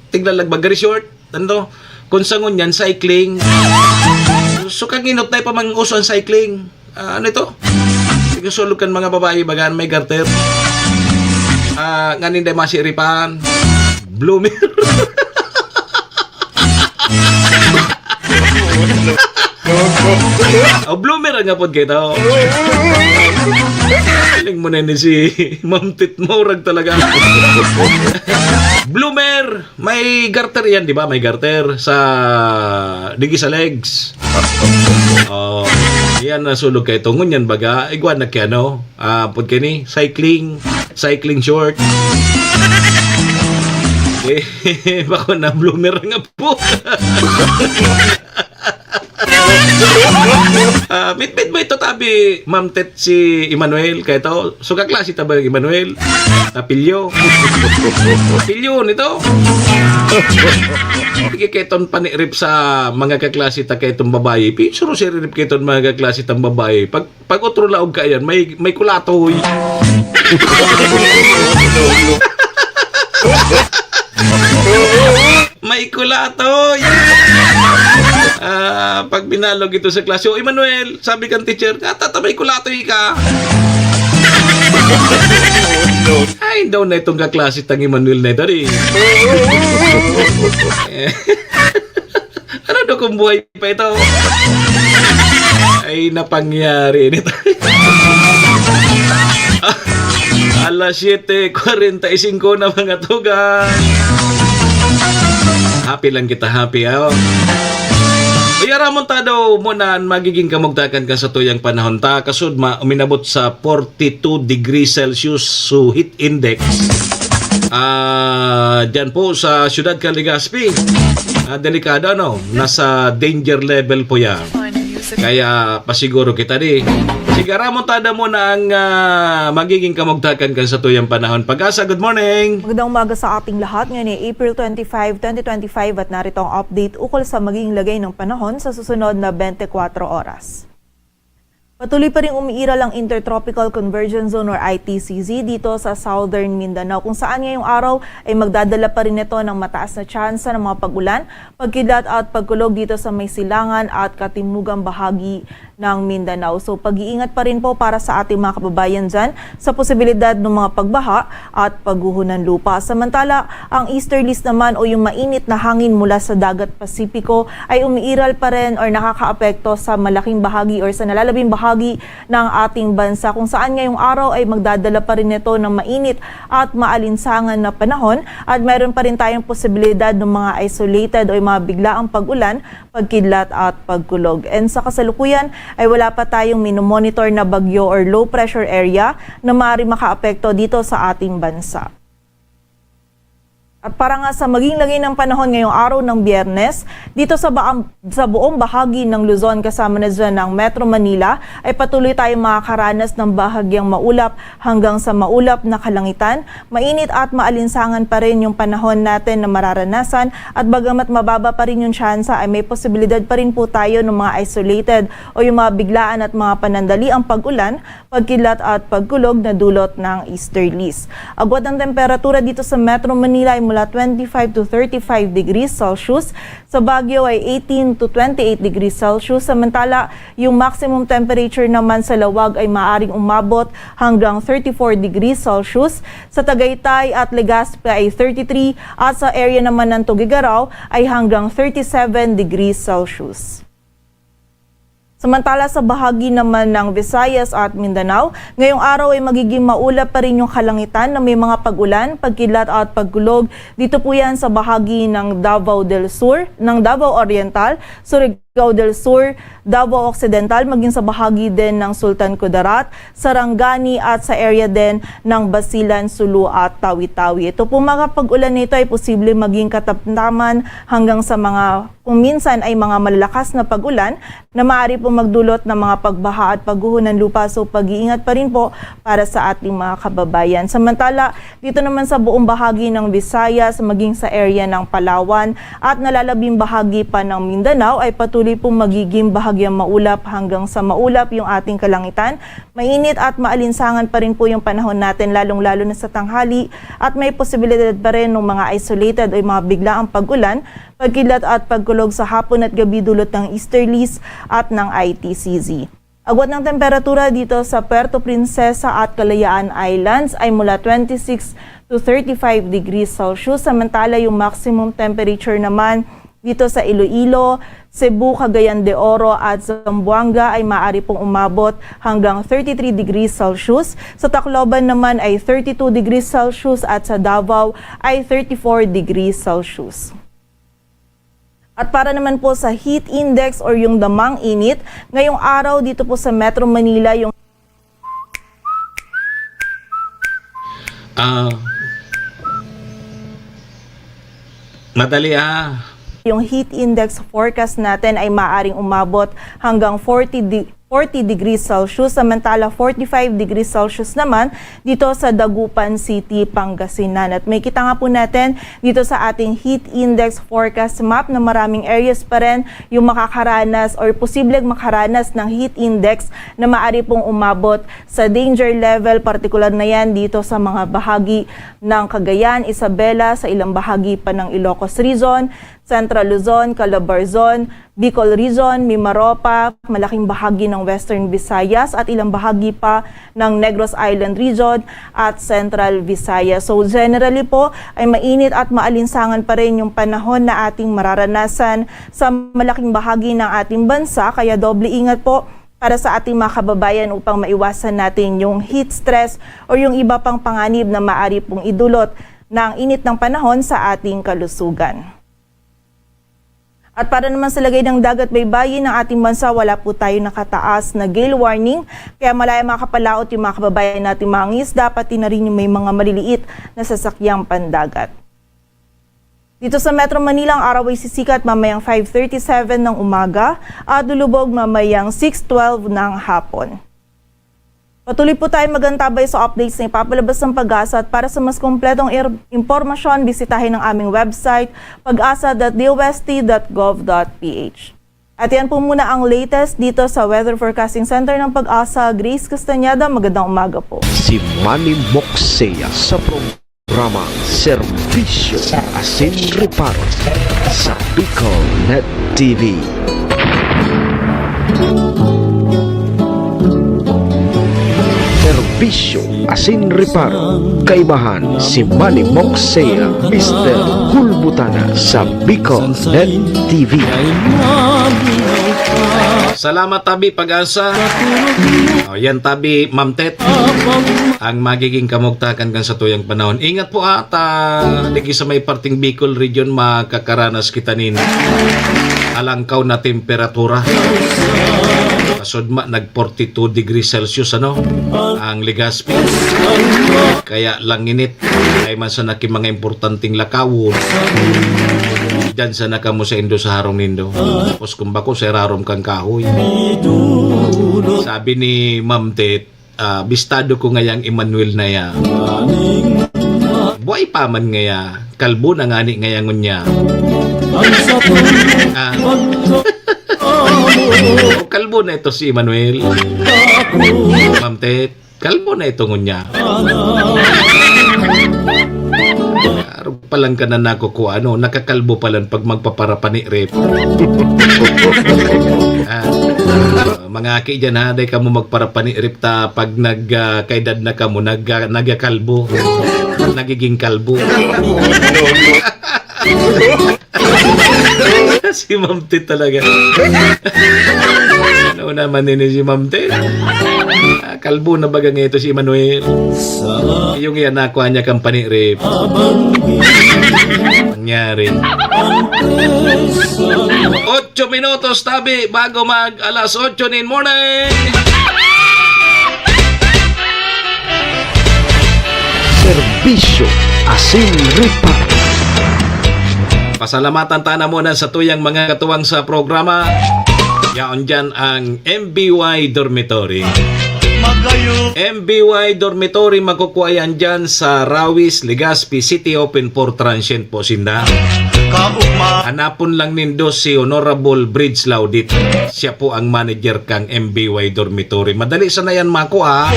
S1: tiglalag resort, ano, kung sangon yan, cycling. So kaginot na pa mang uso ang cycling. Ano ito? Tigusulukan mga babae, bagaan may garter. Nganin day masiripan. Bloomer. Bloomer ang apod kayo. Galing mo na ni si Ma'am Tit Maurag talaga. Bloomer, may garter yan, di ba? May garter sa digi sa legs. Yan nasulog kay tungon yan baga. Igwan na kaya no. Pud kini cycling short. Bako na bloomer nga po. Mitbit ba ito tabi Ma'am Tet si Emmanuel kaya ito? So kaklase ta ba yung Emmanuel? Pilyo nito. Hindi kaiton panirip sa mga kaklase ta kaya itong babae. Suro si rip kaiton mga kaklase tang babae. Pag otro laog ka yan, may kulatoy. May kulatoy. Pag binalog ito sa klase, Emmanuel, sabi kang teacher, tatabay kulatoy ka. Ay, daw na itong kaklase tang Emmanuel na ito rin. Ano daw kung buhay pa ito? Ay, napangyari nito. Alas 7:45 na mga tugang. Happy lang kita, happy. Uyara mo ta daw muna magiging kamugtakan ka sa tuyang panahon ta kasud uminabot sa 42 degrees Celsius so heat index. Diyan po sa Ciudad Caligaspi. Delikado no, nasa danger level po yan. Kaya pasiguro kita di. Sigara mo tada mo na ang magiging kamugtakan ka sa tuyang panahon. Pag-asa, good morning!
S10: Magandang umaga sa ating lahat. Ngayon ay April 25, 2025 at narito ang update ukol sa magiging lagay ng panahon sa susunod na 24 oras. Patuloy pa rin umiiral ang Intertropical Convergence Zone or ITCZ dito sa Southern Mindanao kung saan ngayong araw ay magdadala pa rin ito ng mataas na tsansa ng mga pag-ulan, pagkidlat at pagkulog dito sa may silangan at katimugang bahagi ng Mindanao. So pag-iingat pa rin po para sa ating mga kababayan dyan sa posibilidad ng mga pagbaha at pagguho ng lupa. Samantala, ang easterlies naman o yung mainit na hangin mula sa dagat Pasipiko ay umiiral pa rin or nakakaapekto sa malaking bahagi or sa nalalabing bahagi bahagi ng ating bansa kung saan ngayong araw ay magdadala pa rin ito ng mainit at maalinsangan na panahon at meron pa rin tayong posibilidad ng mga isolated o mga biglaang pag-ulan, pagkidlat at pagkulog. And sa kasalukuyan ay wala pa tayong minomonitor na bagyo or low pressure area na maaaring makaapekto dito sa ating bansa. At para nga sa maging lagay ng panahon ngayong araw ng Biyernes, dito sa buong bahagi ng Luzon kasama na dyan ng Metro Manila ay patuloy tayong makakaranas ng bahagyang maulap hanggang sa maulap na kalangitan. Mainit at maalinsangan pa rin yung panahon natin na mararanasan at bagamat mababa pa rin yung tsansa ay may posibilidad pa rin po tayo ng mga isolated o yung mga biglaan at mga panandaliang pag-ulan, pagkilat at pagkulog na dulot ng easterlies. Agwat ng temperatura dito sa Metro Manila ay mula 25 to 35 degrees Celsius. Sa Baguio ay 18 to 28 degrees Celsius. Samantala, yung maximum temperature naman sa Lawag ay maaring umabot hanggang 34 degrees Celsius. Sa Tagaytay at Legazpi ay 33 at sa area naman ng Tugigaraw ay hanggang 37 degrees Celsius. Samantala sa bahagi naman ng Visayas at Mindanao, ngayong araw ay magiging maulap pa rin yung kalangitan na may mga pag-ulan, pagkilat at pagkulog. Dito po yan sa bahagi ng Davao del Sur, ng Davao Oriental, Surigao del Sur, Davao Occidental, maging sa bahagi din ng Sultan Kudarat, Sarangani at sa area din ng Basilan, Sulu at Tawi-Tawi. Ito po mga pag-ulan nito ay posible maging katamtaman hanggang sa mga kung minsan ay mga malalakas na pag-ulan na maaari po magdulot ng mga pagbaha at pagguho ng lupa. So pag-iingat pa rin po para sa ating mga kababayan. Samantala, dito naman sa buong bahagi ng Visayas, maging sa area ng Palawan at nalalabing bahagi pa ng Mindanao ay patuloy pong magiging bahagyang maulap hanggang sa maulap yung ating kalangitan. Mainit at maalinsangan pa rin po yung panahon natin lalong-lalo na sa tanghali at may posibilidad pa rin ng mga isolated o mga biglaang pag-ulan, pagkilat at pagkulog sa hapon at gabi dulot ng easterlies at ng ITCZ. Agwat ng temperatura dito sa Puerto Princesa at Kalayaan Islands ay mula 26 to 35 degrees Celsius. Samantala yung maximum temperature naman dito sa Iloilo, Cebu, Cagayan de Oro at Zamboanga ay maaari pong umabot hanggang 33 degrees Celsius. Sa Tacloban naman ay 32 degrees Celsius at sa Davao ay 34 degrees Celsius. At para naman po sa heat index or yung damang init, ngayong araw dito po sa Metro Manila yung
S1: Madali
S10: yung heat index forecast natin ay maaaring umabot hanggang 40 degrees Celsius, samantala 45 degrees Celsius naman dito sa Dagupan City, Pangasinan. At may kita nga po natin dito sa ating heat index forecast map na maraming areas pa rin yung makakaranas or posibleng makaranas ng heat index na maaari pong umabot sa danger level, partikular na yan dito sa mga bahagi ng Cagayan, Isabela, sa ilang bahagi pa ng Ilocos Region, Central Luzon, Calabarzon, Bicol Region, Mimaropa, malaking bahagi ng Western Visayas at ilang bahagi pa ng Negros Island Region at Central Visayas. So generally po ay mainit at maalinsangan pa rin yung panahon na ating mararanasan sa malaking bahagi ng ating bansa, kaya doble ingat po para sa ating mga kababayan upang maiwasan natin yung heat stress o yung iba pang panganib na maaari pong idulot ng init ng panahon sa ating kalusugan. At para naman sa lagay ng dagat baybayin ng ating bansa, wala po tayo nakataas na gale warning. Kaya malaya makapalaot yung mga kababayan natin mga isda, pati na rin yung may mga maliliit na sasakyang pandagat. Dito sa Metro Manila, ang araw ay sisikat mamayang 5:37 ng umaga at lulubog mamayang 6:12 ng hapon. Patuloy po tayo magantabay sa updates na ipapalabas ng Pag-asa at para sa mas kompletong impormasyon, bisitahin ang aming website pag-asa.dost.gov.ph. At yan po muna ang latest dito sa Weather Forecasting Center ng Pag-asa. Grace Castañeda, magandang umaga po.
S8: Si Manny Moxea sa programa Serbisyo Asin Reparo sa Bicol Net TV. Serbisyo Asin Reparo, kaibahan si Manny Moxea, Mr. Hulbutana sa Bicol Net TV.
S1: Salamat tabi pag-asa. O, yan tabi Ma'am Tet. Ang magiging kamugtakan kan sa tuyang panahon. Ingat po ata. Ligi sa may parting Bicol region makakaranas kita nin alangkaw na temperatura. Kasudma nag 42 degrees Celsius ang Legazpi. Kaya lang init ay man sa naki mga importanteng lakawon. Diyan sa nakamo sa Indo sa harong nindo. Tapos kung bako sa rarom kang kahoy. Sabi ni Ma'am Tet, bistado ko ngayang Emmanuel na ya. Buhay pa man ngaya, kalbo na ngani ngayangon niya. Kalbo na ito si Emmanuel. Ma'am Tet, kalbo na ito ngunya. Araw pa lang ka na nakukuha, nakakalbo pa lang pag magpaparapani rep. Mga aki dyan ha, day ka mo magparapani rep ta pag nagkaedad na ka mo, nagakalbo. Nagiging kalbo. Si Ma'am Tet talaga. Ano naman din si Ma'am Tet? Kalbo na baga nga ito si Emmanuel. Yung yan nakuha niya company rep. Nangyari. 8 minutos tabi bago mag alas 8 in morning.
S8: Serbisyo Asin Reparo.
S1: Pasalamatan tana muna sa tuyang mga katuwang sa programa. Yaon dyan ang MBY Dormitory. MBY Dormitory makukuha yan dyan sa Rawis, Legazpi City, open for transient po sinda. Hanapon lang nindo si Honorable Bridge Laudit. Siya po ang manager kang MBY Dormitory. Madali sana yan makuha.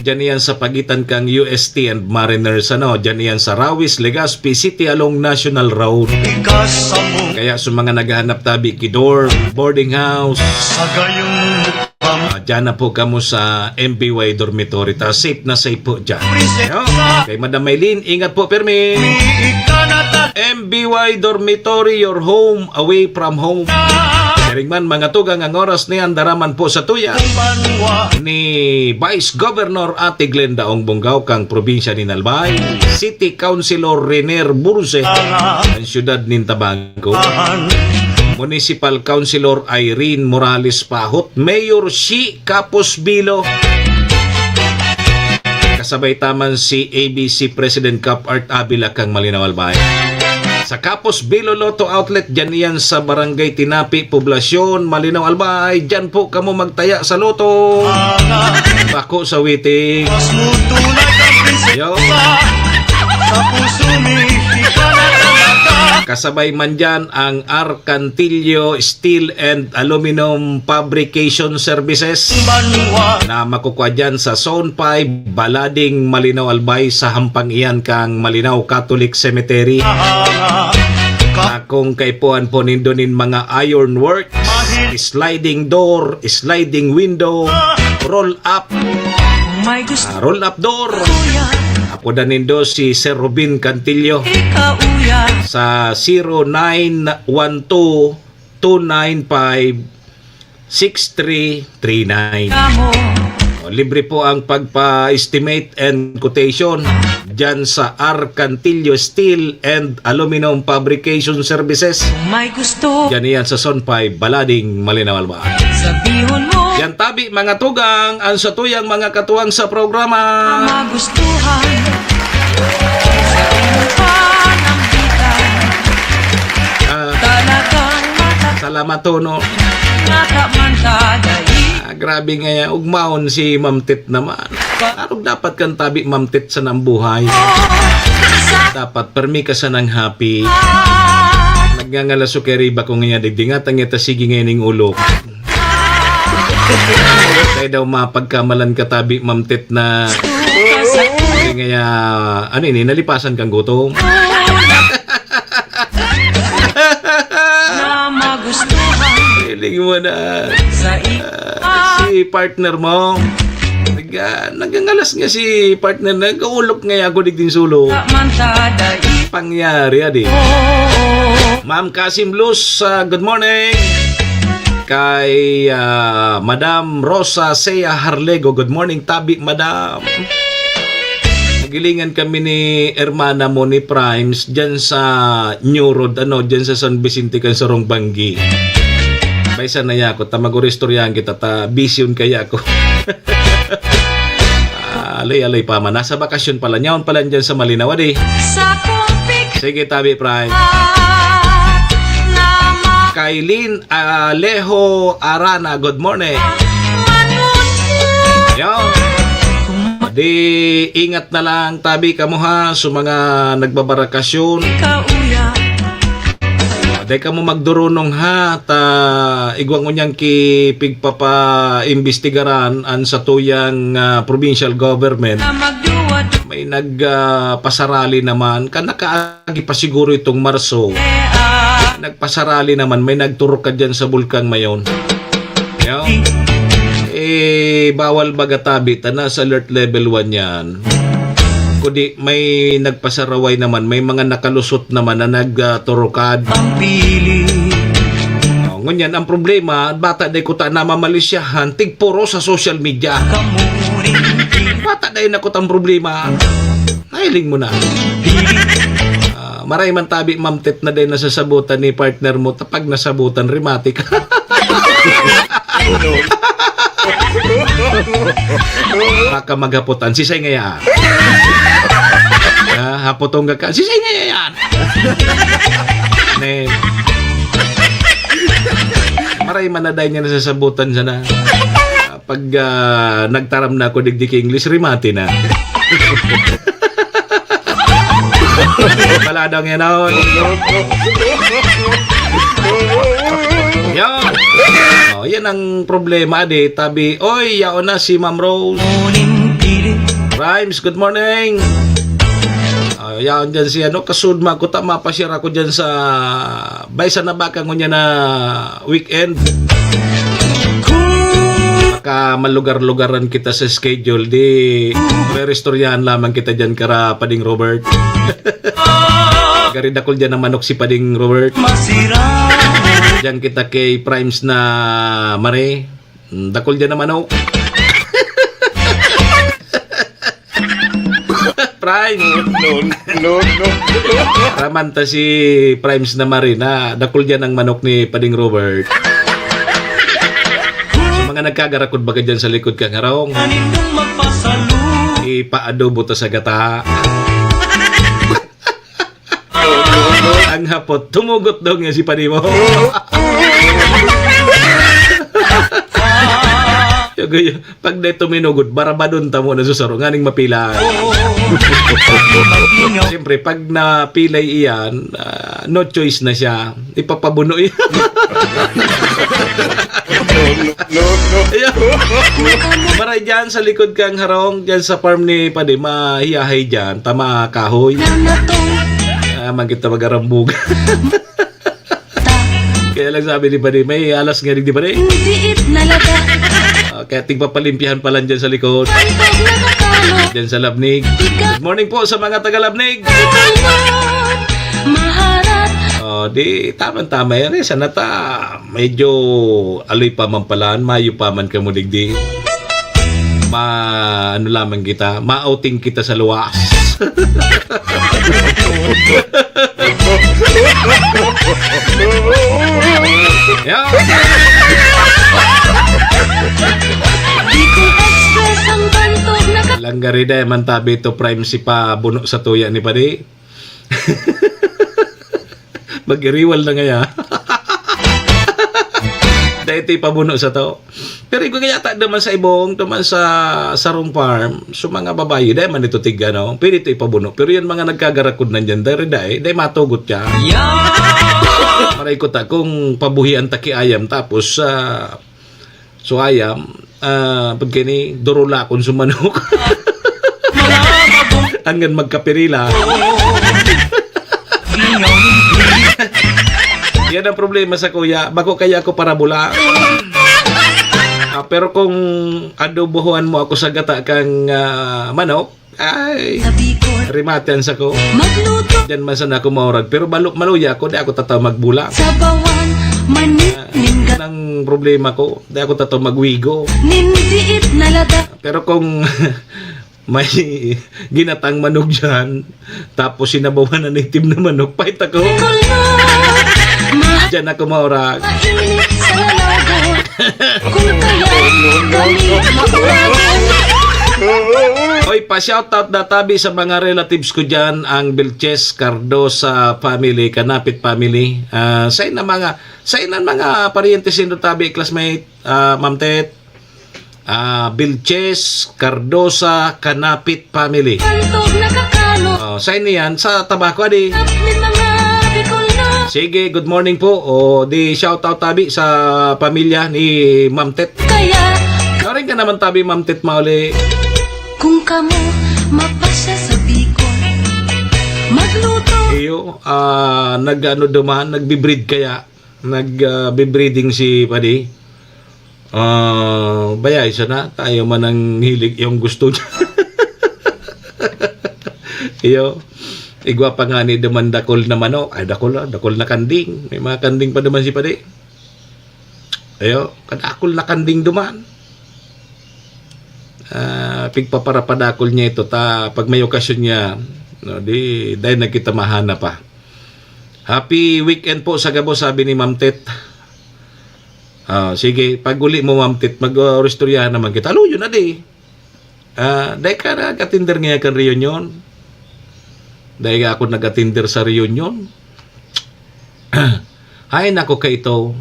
S1: Diyan yan sa pagitan kang UST and Mariners. Diyan yan sa Rawis, Legazpi City along National Road. Kaya sa mga naghahanap tabi, Kidor, boarding house, dyan na po kamo sa MBY Dormitory. Safe na safe po dyan. Kay Madam Maylin, ingat po permi. MBY Dormitory, your home away from home. Ringman mga tugang ang oras niyan daraman po sa tuya ni Vice Governor Ate Glenda Ong Bungaw kang probinsya ni Albay, City Councilor Rener Burse ang siyudad ni Tabanco, Municipal Councilor Irene Morales Pahot, Mayor Shi Capos Bilo, kasabay taman si ABC President Cap Art Abila kang Malinaw Albay. Sa Capos Bilo Lotto Outlet, dyan yan sa Barangay Tinapi, Poblasyon, Malinaw Albay. Dyan po kamo magtaya sa loto. Bako sa witing. Yo. Kasabay man dyan ang Arcantillo Steel and Aluminum Fabrication Services na makukuha dyan sa Zone 5, Balading, Malinaw Albay sa hampang iyan kang Malinaw Catholic Cemetery. Kung kaipuan po nindonin mga iron work, sliding door, sliding window, roll up door. Ako na nindo si Sir Robin Cantillo sa 0912-295-6339. Libre po ang pagpa-estimate and quotation dyan sa Arcantillo Steel and Aluminum Fabrication Services. Dyan yan sa Zone 5, Balading, Malinaw Albay. Yan tabi mga tugang ang sa tuyang mga katuwang sa programa. Salamat tono. Grabe nga ugmaon si Ma'am Tet naman. Arog dapat kang tabi Ma'am Tet sa nambuhay. Dapat permi ka sa nang happy. Nagngangalaso kay riba ko nga digdingat ang ita sige ngayon ng ulo. Kaya daw mapagkamalan ka tabi Ma'am Tet na kaya ano ini nalipasan kang gutom. Hiling mo na si partner mo. Nagangalas nga si partner na kaulok nga ako din sulo. Pangyari adi. Ma'am Kasim Luz, good morning. Kay Madam Rosa Sea Harlego. Good morning, tabi, Madam. Nagilingan kami ni hermana mo ni Primes dyan sa New Road, dyan sa San Vicente, kan Sorong Banggi. Baysa na ya ako, tamag-oristoryahan kita, bisyon kaya ako. Alay-alay pa man. Nasa bakasyon pala. Nyaon pala dyan sa Malinaw, adi. Sige, tabi, Prime. Kailin Alejo Arana, good morning. Yo. Di ingat na lang, tabi ka mo ha, sa mga nagbabarakasyon. Di ka mo magdurunong ha, igwang unyang ki pigpapa-imbestigaran an sa tuyang provincial government. May nagpasarali naman, kanakaagi pa siguro itong Marso. Nagpasarali naman, may nagturok ka dyan sa Bulkang Mayon. Yo. Bawal magatabi, nasa alert level 1 yan. Kundi may nagpasaraway naman, may mga nakalusot naman na nagturokad. Ngunyan, ang problema, bata day ko ta namamalisyahan, tigpuro sa social media. Bata day na ko ang problema. Nahiling mo na. Maray man tabi, mamtet na din nasasabutan ni partner mo, tapag nasabutan, rimatik. Baka maghaputan, sisay ngaya. Hapotong ka, sisay ngaya yan. Maray man na dahil niya nasasabutan siya na. Pag nagtaram na ako digdik English, rimati na. Paladong yan ako. Yan. Yan ang problema, adi. Tabi, oy, yaon na si Ma'am Rose. Rhymes, good morning. Yaon dyan si kasudma ko, mapashare ako dyan sa baysa na baka ngunya na weekend. Baka malugar-lugaran kita sa schedule, di re-restoryahan lamang kita dyan kara Pading Robert. Garidakol dyan ang manok si Pading Robert. Dyan kita kay Primes na Mare. Dakol dyan ang manok. Prime. No. Ramanta si Primes na Mare na dakol dyan ang manok ni Pading Robert. Sa mga nagkagarakod baga dyan sa likod kang harong. Ipaadobo ta sa gata. Ang hapot, tumugot daw nga si Panimo. Pag na tuminugod, barabadon ta mo na susaro, nganing mapila. Siyempre, pag napilay iyan, no choice na siya. Ipapabuno yan. Maray dyan sa likod kang harong, dyan sa farm ni Padi, mahiyahay dyan, tama kahoy. Man kita mag-arambug. Kaya lang sabi ni Padi, may alas nga rin di Padi. Kaya tigpapalimpihan pa lang dyan sa likod. Dyan sa Labnig. Good morning po sa mga taga-Labnig. Di tama-tama yan eh. Sana ta medyo aloy pa man palaan, mayo pa man kamuligdi. Ano lamang kita, ma-outing kita sa luwas. Yeah. Langgarida man tabi to Prime si pa buno sa tuya ni Padi. Mag-iriwal na ngaya. Dahil ito'y pabuno sa to. Pero ikaw kaya naman sa ibong, naman sa Sarong Farm, so mga babae, dahil man ito tiga, no? Pwede ito'y pabuno. Pero yan mga nagkagarakod na dyan, dahil matugot siya. Maray ko ta, kung pabuhian taki ayam, tapos, so ayam, pagkini, durula kung sumanok. Hanggang magkapirila. Yan ang problema sa kuya. Bako kaya ako parabula. Pero kung adobohan mo ako sa gata kang manok, ay rimatan sa ko. Diyan man sana ako maurag. Pero maluya ako, di ako tataw magbula.
S3: Sa bawan
S4: Manin
S1: Yan ang problema ko. Di ako tato magwigo.
S4: nindiit na lada.
S1: Pero kung may ginatang manok dyan, tapos sinabawan na itim na manok, pahit ako.
S4: Kulo,
S1: Diyan ako maurag.
S4: mainit sa lalagon. Kung kaya kami maulagan.
S1: Oy, pa-shoutout na tabi sa mga relatives ko dyan, ang Vilches Cardosa family, Kanapit family. Sa inan mga parientes nito tabi, classmate, Ma'am Tet, Vilches Cardosa Kanapit family.
S4: Pantog nakakalo.
S1: Sa inyo yan, sa tabako adi.
S4: Min mga Bicolno.
S1: Sige, good morning po. O, di shoutout tabi sa pamilya ni Ma'am Tet.
S4: Kaya
S1: Narin ka naman tabi, Ma'am Tet, mauli.
S4: kung kamo mapasya sa Bicol, magluto.
S1: Iyo, nag-ano duman, nagbi-breed kaya. Nag-breeding si Padi. Bayay siya na. Tayo man ang hilig yung gusto niya. Iyo, igwa pa nga ni duman dakol na manok. Ay, dakol na kanding. May mga kanding pa duman si Padi. Iyo, kadakol na kanding duman. Pigpaparapadakol niya ito pag may okasyon niya, no, dahil nagkita mahana pa. Happy weekend po sa Gabo, sabi ni Ma'am Tet. Sige, pag uli mo, Ma'am Tet, mag-restoryahan naman kita. Alo, yun na di. Dahil ka nag-atinder ngayon kan reunion. Dahil ka ako nag-atinder sa reunion. Hay, nako ka ito.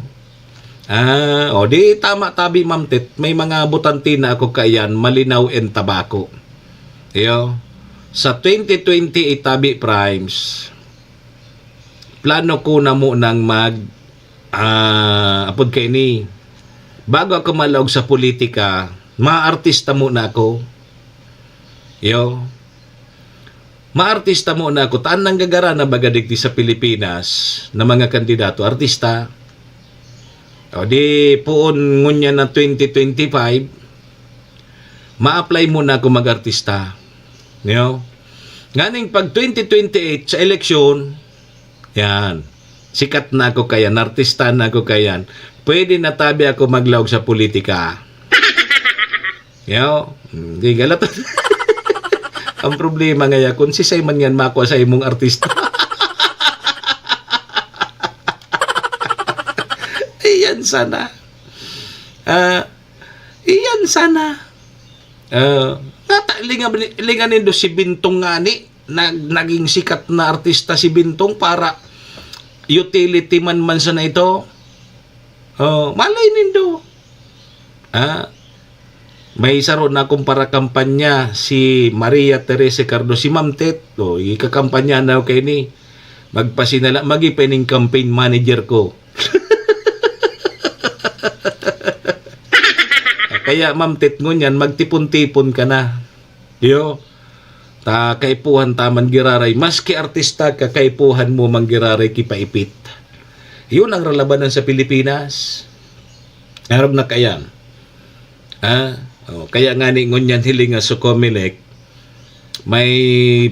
S1: Di tama tabi, Ma'am Tet. May mga butante na ako kayan, malinaw and tabako. Iyo. Sa 2020 tabi primes. Plano ko na mo nang apod kay ni. Bago ako malawag sa politika, maartista mo na ako. Iyo. Maartista mo na ako. Taan nang gagara na bagadigti sa Pilipinas na mga kandidato, artista. O di puon ngunya na 2025, ma-apply mo na ako mag-artista. You know? Nganing pag 2028 sa eleksyon, yan, sikat na ako kayan, artista na ako kayan, pwede na tabi ako maglawag sa politika. You know? Di galat. Ang problema ngaya, kung si Simon yan makuha sa imong artista. Iyan sana. Iyan sana. Lingan nindo si Bintong ngani. Naging sikat na artista si Bintong para utility man sa na ito. Malay nindo. May saro na akong para kampanya si Maria Teresa Cardo, si Ma'am Tet. Ikakampanya na kay ni. Magpasinala, magipening campaign manager ko. Kaya Ma'am Tet ngunyan, magtipon-tipon ka na. Yo, kaipuhan taman giraray. Maski artista ka, kaipuhan mo manggiraray kipaipit. Yun ang ralabanan sa Pilipinas. Arab na kayan. Kaya nga ni ngunyan hiling sa Comelec, may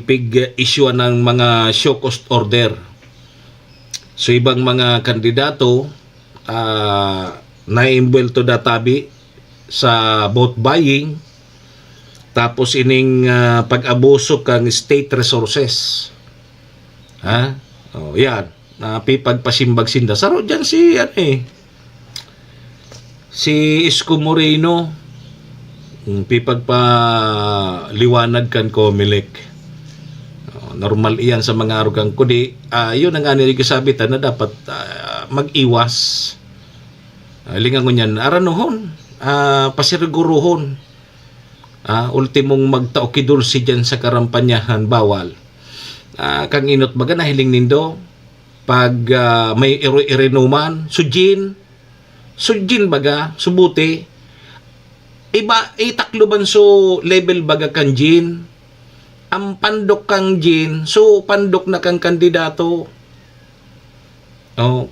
S1: pig-issue ng mga show cost order. So ibang mga kandidato na-imbwelto databi sa vote buying, tapos ining pag-abuso kang state resources. Yan, pipagpasimbag sinda. Saro dyan si Isko Moreno, pipagpaliwanag kan Comelec. Normal iyan sa mga arugang kudi. Yun ang nga sabitan na dapat mag-iwas. Lingan ko niyan, aranuhon. Pasiriguruhon. Ultimong magtaokidulsi dyan sa karampanyahan, bawal. Kang inot baga na hiling nindo, pag may irinuman, sujin baga, subuti, itakluban so level baga kang jin, ang pandok kang jin, so pandok na kang kandidato.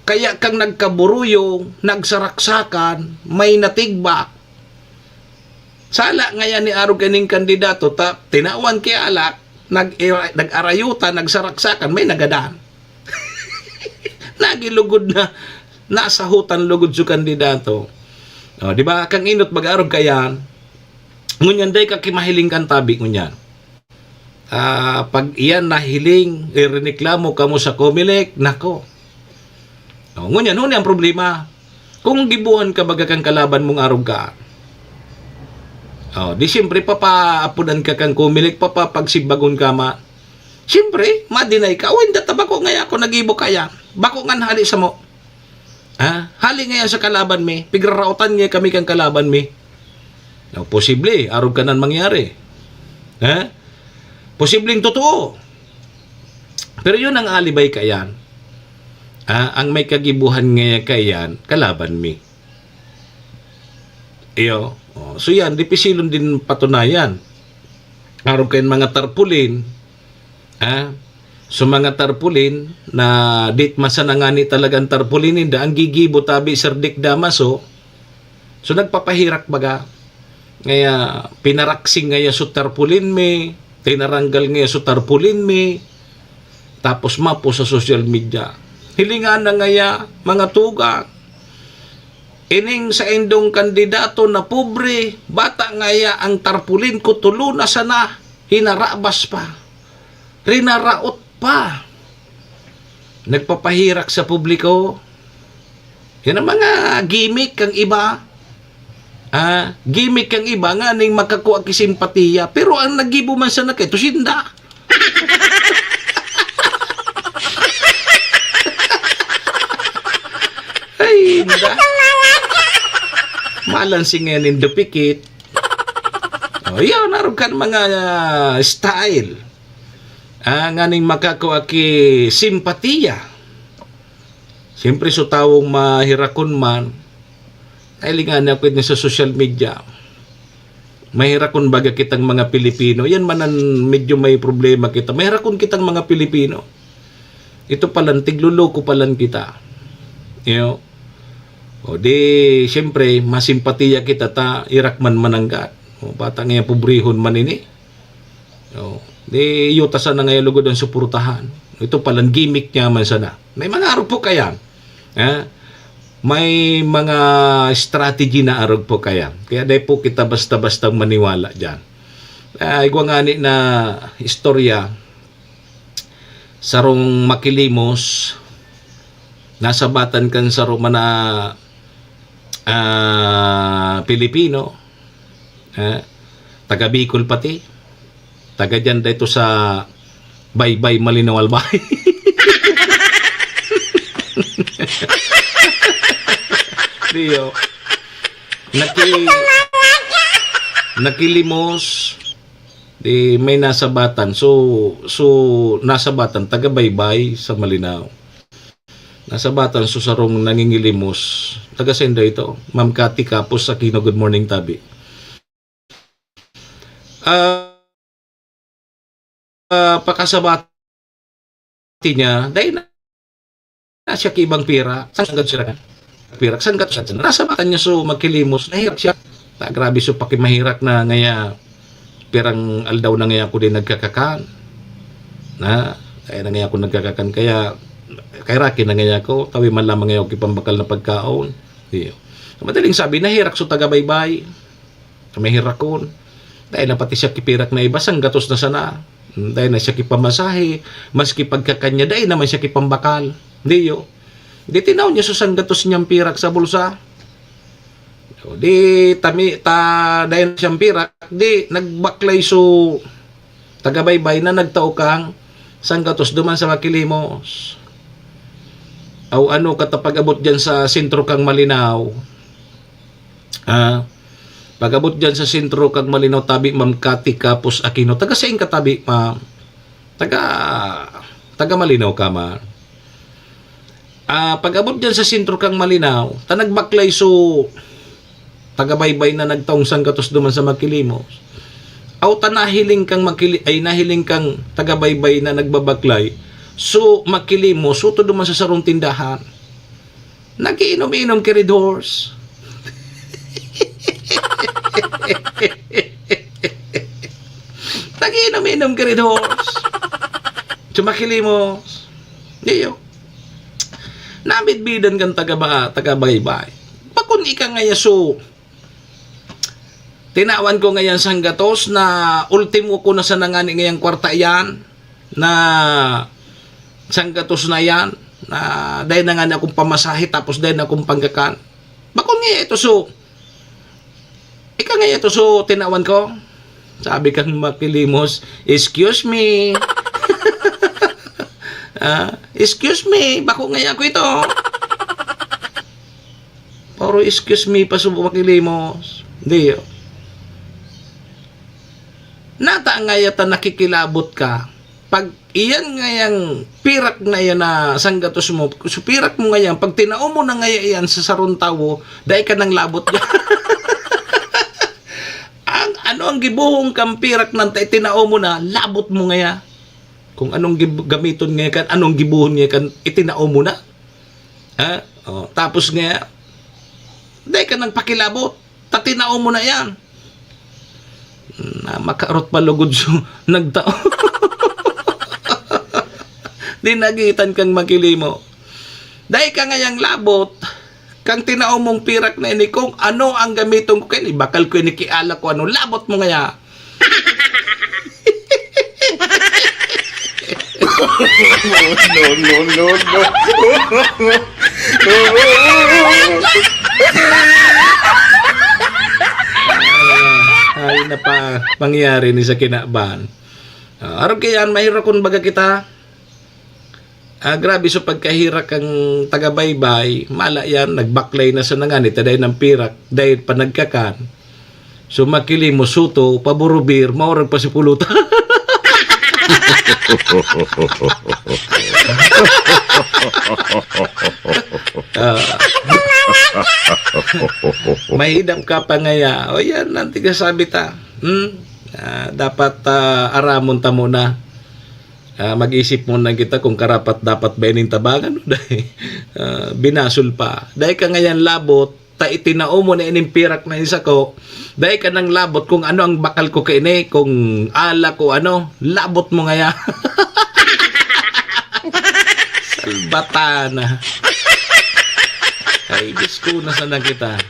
S1: Kaya kang nagkaburuyo, nagsaraksakan, may natigbak. Sala ngayon ni araw kaning kandidato, tinawan kay alak, nag-arayuta, nagsaraksakan, may nagadaan. Nagilugod na nasahutan lugod sa kandidato. Di ba? Kang inot mag-arog kayan, ngunyan day ka kimahiling kan tabi ngunyan. Pag iyan nahiling, iriniklamo ka mo sa Comelec, nako. Ngunyan, ang problema. Kung gibuhan ka baga kang kalaban mong arog ka, di siyempre papaapunan ka kang Comelec, papapagsibagon ka ma. Siyempre, madinay ka. Hindi tabako nga ako nagibo kaya. Bako nga hali sa mo. Hali nga sa kalaban mi. Pigrarautan nga kami kang kalaban mi. Posible, arog ka nan mangyari. Posibleng totoo. Pero yun ang alibay kayan. Ang may kagibuhan nga kayan, kalaban mi. So yan, dipisilon din patunayan. Arog kayan mga tarpulin. So mga tarpulin na dit masanangani talagang tarpulin da ang gigibo tabi serdik damaso. So nagpapahirak baga. Ngaya pinaraksing ngaya so tarpulin mi, tinaranggal ngaya so tarpulin mi. Tapos mapo sa social media. Hilingan na ngaya mga tugang. Ining sa indong kandidato na pobre, bata ngaya ang tarpulin ko tulo na sana, hinarabas pa. Rinaraot pa. Nagpapahirak sa publiko. Yan ang mga gimmick kang iba. Gimmick kang iba nga ning makakuha ki simpatiya. Pero ang nagibo man sa nakay, tusinda. Ay, nada. Malansing ngayon in the pikit. Yan, naroon kan mga style. Nganing makakuha ki simpatiya. Siyempre so tawong mahirakon man, kailangan na pwede sa social media. Mahirakon baga kitang mga Pilipino. Yan manan medyo may problema kita. Mahirakon kitang mga Pilipino. Ito palang tigluloko palang kita. Di siyempre masimpatiya kita ta irakman mananggat. Bata nga pobrehon man ini. Di yuta sana ngayon lugod ang suportahan. Ito palang gimmick niya man sana. May mga arog po kaya. May mga strategy na arog po kaya. Kaya dahil po kita basta-bastang maniwala dyan. Igwa nga ni na istorya sarong makilimos nasabatan kan sarong mana Pilipino taga Bicol pati. Taga dyan dito sa Baybay Malinaw Albay. Dio. Nakilimos. Di may nasabatan. So nasabatan taga Baybay sa Malinaw. Nasabatan so sarong nangingilimos. Taga sendo ito. Ma'am Cathy Capos sa Kino Good Morning Tabi. Pakasabati niya dahil na siya kibang pira sanggat siya pira sanggat siya nasabatan niya so magkilimos nahirap siya grabe so pakimahirak na ngaya pirang aldaw na ngaya ko din nagkakakan na kaya na ngaya ko nagkakakan kaya rakin na ngaya ko tawi man lamang ngaya ko kipambakal na pagkaon madaling sabi nahirak so taga Baybay mahirakon dahil na pati siya kipirak na iba sanggatos na sana. Dahil na siya kipamasahe, maski pagkakanya, dahil naman siya kipambakal. Di tinaw niya susang gatos niyang pirak sa bulsa. Dahil siyang pirak, nagbaklay so taga-baybay na nagtao kang sang gatos duman sa makilimos. Aw katapag-abot dyan sa sentro kang Malinaw. Pag-abot dyan sa sentro kag Malinaw tabi Ma'am Cathy Capos Aquino. Taga saing katabi ma'am? Taga Malinaw ka man. Pag-abot dyan sa sentro kang Malinaw, tanagbaklay so taga Baybay na nagtaong sanggatos duman sa Makilimos. Aw nahiling kang nahiling kang taga Baybay na nagbabaklay. So Makilimos so to duman sa sarong tindahan. Nagiinom-inom ki Red Horse. Nagiinom-inom ka rin, horse. Sumakilimos. Diyo. Nabidbidan kang taga-baybay. Bakun ika nga so, tinawan ko ngayon sang gatos na ultimo ko na sa nangani ngayang kwarta yan, na sang gatos na yan, na dahil na nga akong pamasahe tapos dahil na akong panggakan. Bakun nga ito so, ika nga ito so, tinawan ko. Sabi kang makilimos, excuse me. Excuse me, bako nga ako ito. Puro excuse me pa subo makilimos. Hindi yun. Nata nga yata nakikilabot ka. Pag iyan ngayang pirak na yan na sanggatos mo, so pirak mo ngayon, pag tinao mo na ngaya yan sa saruntawo, dahil ka ng labot niya. Ano ang gibuhong kang pirak ng itinao mo na, labot mo ngaya. Kung anong gamiton ngayon kan, anong gibuhon ngayon kan, itinao mo na. Tapos ngaya, dahil ka ng pakilabot, tatinao mo na yan. Na makarot palugod so, nagtao. Di nagitan kang makilimo. Dahil ka ngayang labot, kang tinao mong pirak na ini, kung ano ang gamiton ko kayo, bakal ko ini kiala ko ano, labot mo ngaya. Ay na pa pangyari ni sa kinaban. Araw kayan, mahirap kung baga kita. Grabe so pagkahira kang taga-baybay, mala yan, nagbaklay na sa nanganit, dahil ng pirak, dahil panagkakan. So makili mo suto, paburubir, maurag pa si pulutan. Mahidap ka pa ngaya. O yan, nanti ka sabi ta. Dapat aramon ta muna. Mag-isip muna kita kung karapat dapat ba ining tabangan. Binasol pa. Dahil ka ngayon labot, ta itinao mo na ining pirak na isa ko. Dahil ka ng labot kung ano ang bakal ko kaini, kung ala ko ano, labot mo ngaya. Salbatana. Ay, disko na sana kita.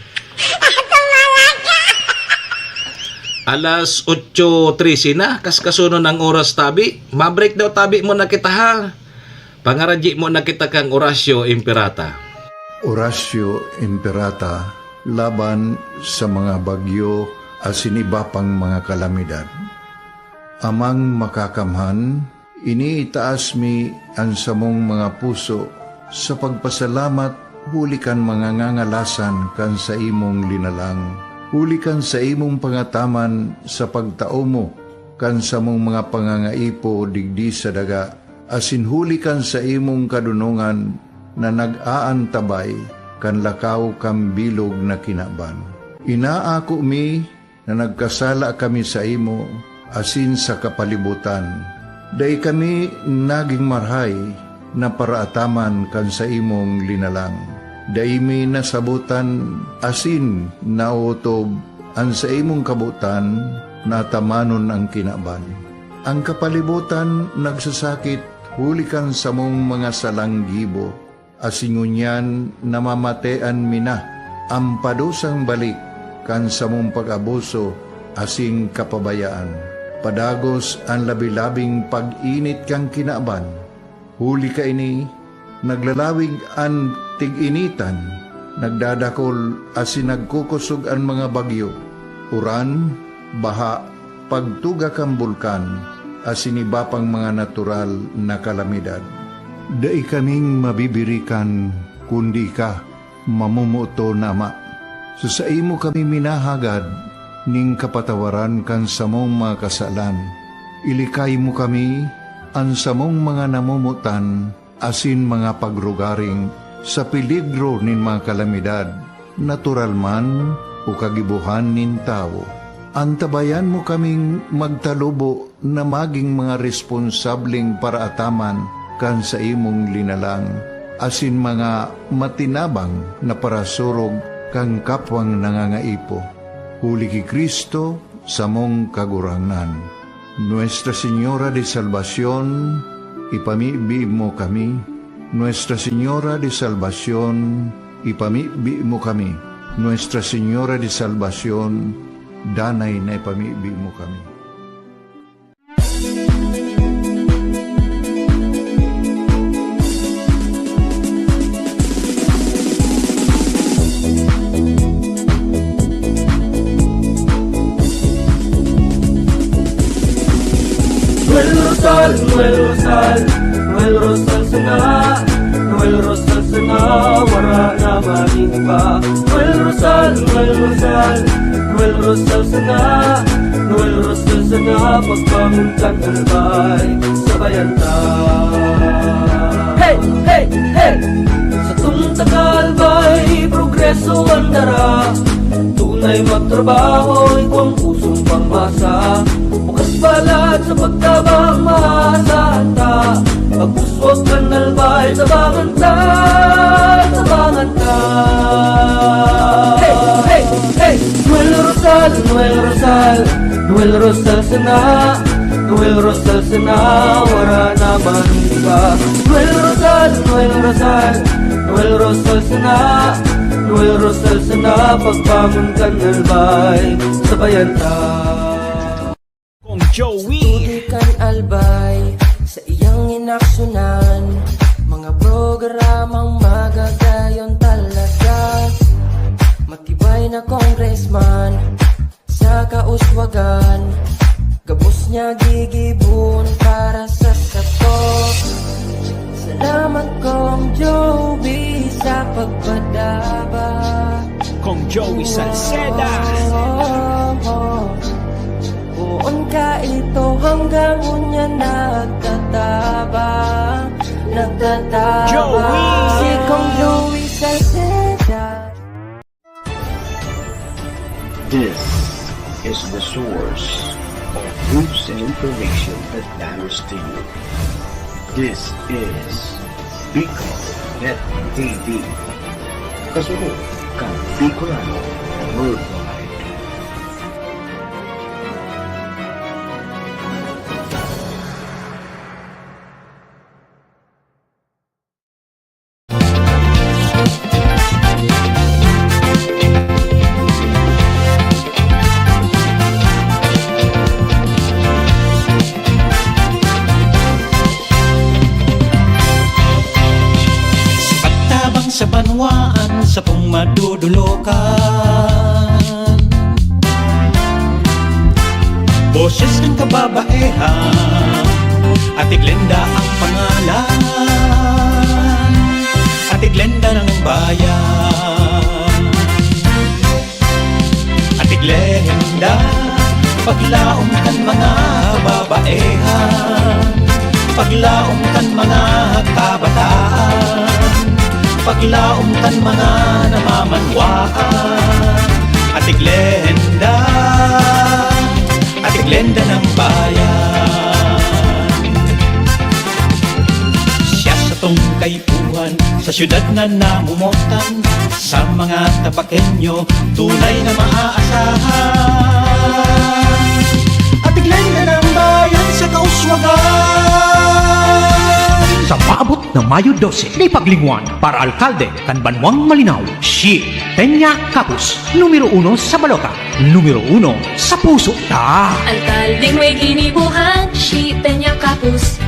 S1: Alas 8:13 na, kaskasuno ng oras tabi. Mabreak daw tabi mo na kita ha. Pangaradji mo na kita kang Horacio Imperata.
S11: Horacio Imperata, laban sa mga bagyo at siniba pang mga kalamidad. Amang makakamhan, iniitaas mi ang samong mga puso sa pagpasalamat, hulikan mga ngangalasan kan sa imong linalang. Hulikan sa imong pangataman sa pagtao mo, kan sa mong mga pangangaipo digdi sa daga, asin hulikan sa imong kadunungan na nag-aantabay, kan lakaw kam bilog na kinaban. Inaako mi na nagkasala kami sa imo, asin sa kapalibutan. Day kami naging marhay na paraataman kan sa imong linalang. Daimi nasabutan asin nautob ang sa imong kabutan na tamanon ang kinaban. Ang kapalibutan nagsasakit hulikan sa mong mga salanggibo asingunyan namamatean mina ang padusang balik kan sa mong pag-abuso asing kapabayaan. Padagos ang labi-labing pag-init kang kinaban. Huli ka ini naglalawig ang tig-initan, nagdadakol asin nagkukusog ang mga bagyo, uran, baha, pagtuga kang bulkan, asin iba pang mga natural na kalamidad. Dai kaming mabibirikan, kundi ka, mamumuto na ama. So sa imo kami minahagad, ning kapatawaran kan samong mga kasalan. Ilikay mo kami, ang samong mga namumutan, asin mga pagrugaring sa peligro nin mga kalamidad, natural man o kagibuhan nin tao. Antabayan mo kaming magtalubo na maging mga responsableng paraataman kan sa imong linalang, asin mga matinabang na parasurog kang kapwang nangangaipo. Huli ki Kristo sa mong kaguranan. Nuestra Señora de Salvación, ipamibi mo kami, Nuestra Señora de Salvación, ipamibi mo kami. Nuestra Señora de Salvación, danay na ipamibi mo kami.
S12: Noel Rosal, Noel Rosal, Noel Rosal sana, Noel Rosal sana, wala na maniba. Noel Rosal, Noel Rosal, Noel Rosal sana, Noel Rosal sana, pagbangon ka ng bay, sabayan ta. Hey, hey, hey! Sa tuntakal ba'y progreso ang dara, tunay magtrabaho, ikaw ang pusong pangmasa. Bukas balat sa pagtabang maasahan ta, pagpuswag ka nalbay, sabangan ta, sabangan ta. Hey, hey, hey! Noel Rosal, Noel Rosal, Noel Rosal sana, Noel Rosal sana, wala naman iba. Noel Rosal, Noel Rosal, Noel Rosal sana, Noel Rosal sana, pagbangon ka nalbay, sabayan ta.
S13: Tudikan albay sa iyang inaksyonan, mga programang magagayon talaga. Matibay na congressman sa kauswagan, gabos niya gigibon para sa katok. Salamat Kong Joey sa pagpadaba,
S2: Kong Joey Salceda.
S13: Buon ka ito hanggang unya nagtatabang, nagtatabang. Si Kong Joey Salceda.
S8: This is the source of news and information that matters to you. This is Bicol Net TV. Kasunod kang Bicolano Worldwide.
S2: Sa banwaan sa pumadudulukan, boses ng kababaihan, Atik Glenda ang pangalan, Atik Glenda ng bayan. Atik Glenda, paglaom kan mga babaihan, paglaom kan mga kabataan, paglaom kan mga namamanwaan. Atik Glenda, Atik Glenda ng bayan. Siya sa tungkaypuhan, sa syudad na namumutan, sa mga tapakenyo, tunay na maaasahan. Atik Glenda ng bayan sa kauswagan.
S6: Sa paabot ng Mayo 12, may paglingwan para alkalde kan Banwang Malinaw, si Tenya Capus, numero 1 sa balota, numero 1 sa puso ta.
S3: Alkaldeng may ginibuhan, si Peña Capus.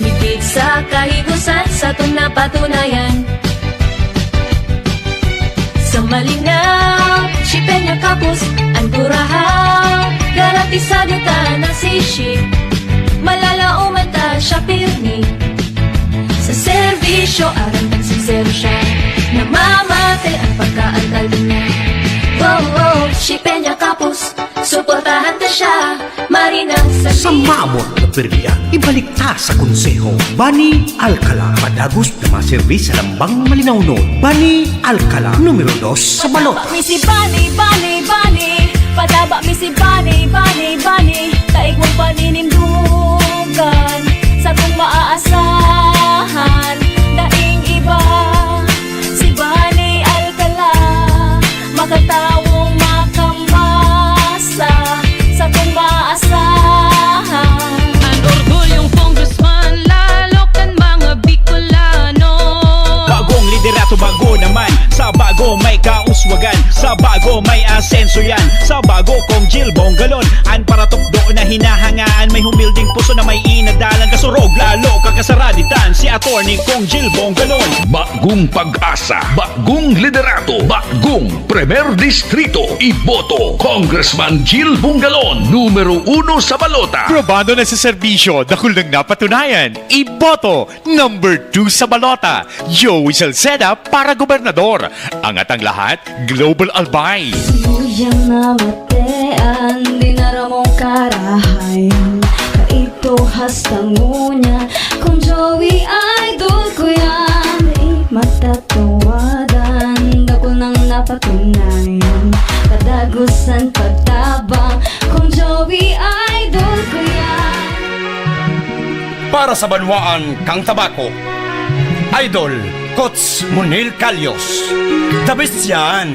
S3: Mitig sa kahigusan, sa itong napatunayan. Sa malinaw, si Peña Capus, ang turahaw, garantisado ta na si Shi. Malalauman ta siya pirmi, sa serbisyo arantang sincero siya, namamatay ang pagkaalkalde niya. Wow, wow, si Peña Capus, suportahan ta siya, marinang sa
S2: Sa maamot na perya, ibalik ta sa konseho. Bani Alcala, padagos na maservis sa lambang malinaw nun. Bani Alcala, numero 2 sa balot.
S3: Misi Bani, Bani, Bani, padaba misi Bani, Bani, Bani, taig mong paninimdugan, sa kung maaasahan, daing iba, si Bani Alcala, makatawong makamasa, sa kung maaasahan.
S4: Ang orgulyong congressman, lalo
S2: Bonggalon an para tukdo na hinahangaan, may humilding puso na may inadalan, kasurog lalo kakasaraditan si Attorney Kong Jill Bonggalon.
S5: Bagong pag-asa, bagong liderato, bagong Premier Distrito. Iboto Congressman Jill Bungalon, numero 1 sa balota.
S6: Probado na sa serbisyo, dahil nang napatunayan. Iboto, number 2 sa balota. Joey Salceda para gobernador. Angat ang lahat, Global Albay.
S3: Yang namatean, dinaramong karahayan. Kaito hastangunya, kung Joey idol ko yan. Di matatawadan, dako nang napatunayan. Kadagusan pagtabang, kung Joey idol ko yan.
S14: Para sa banwaan kang tabako, Idol Coach Munil Calyos. The best yan.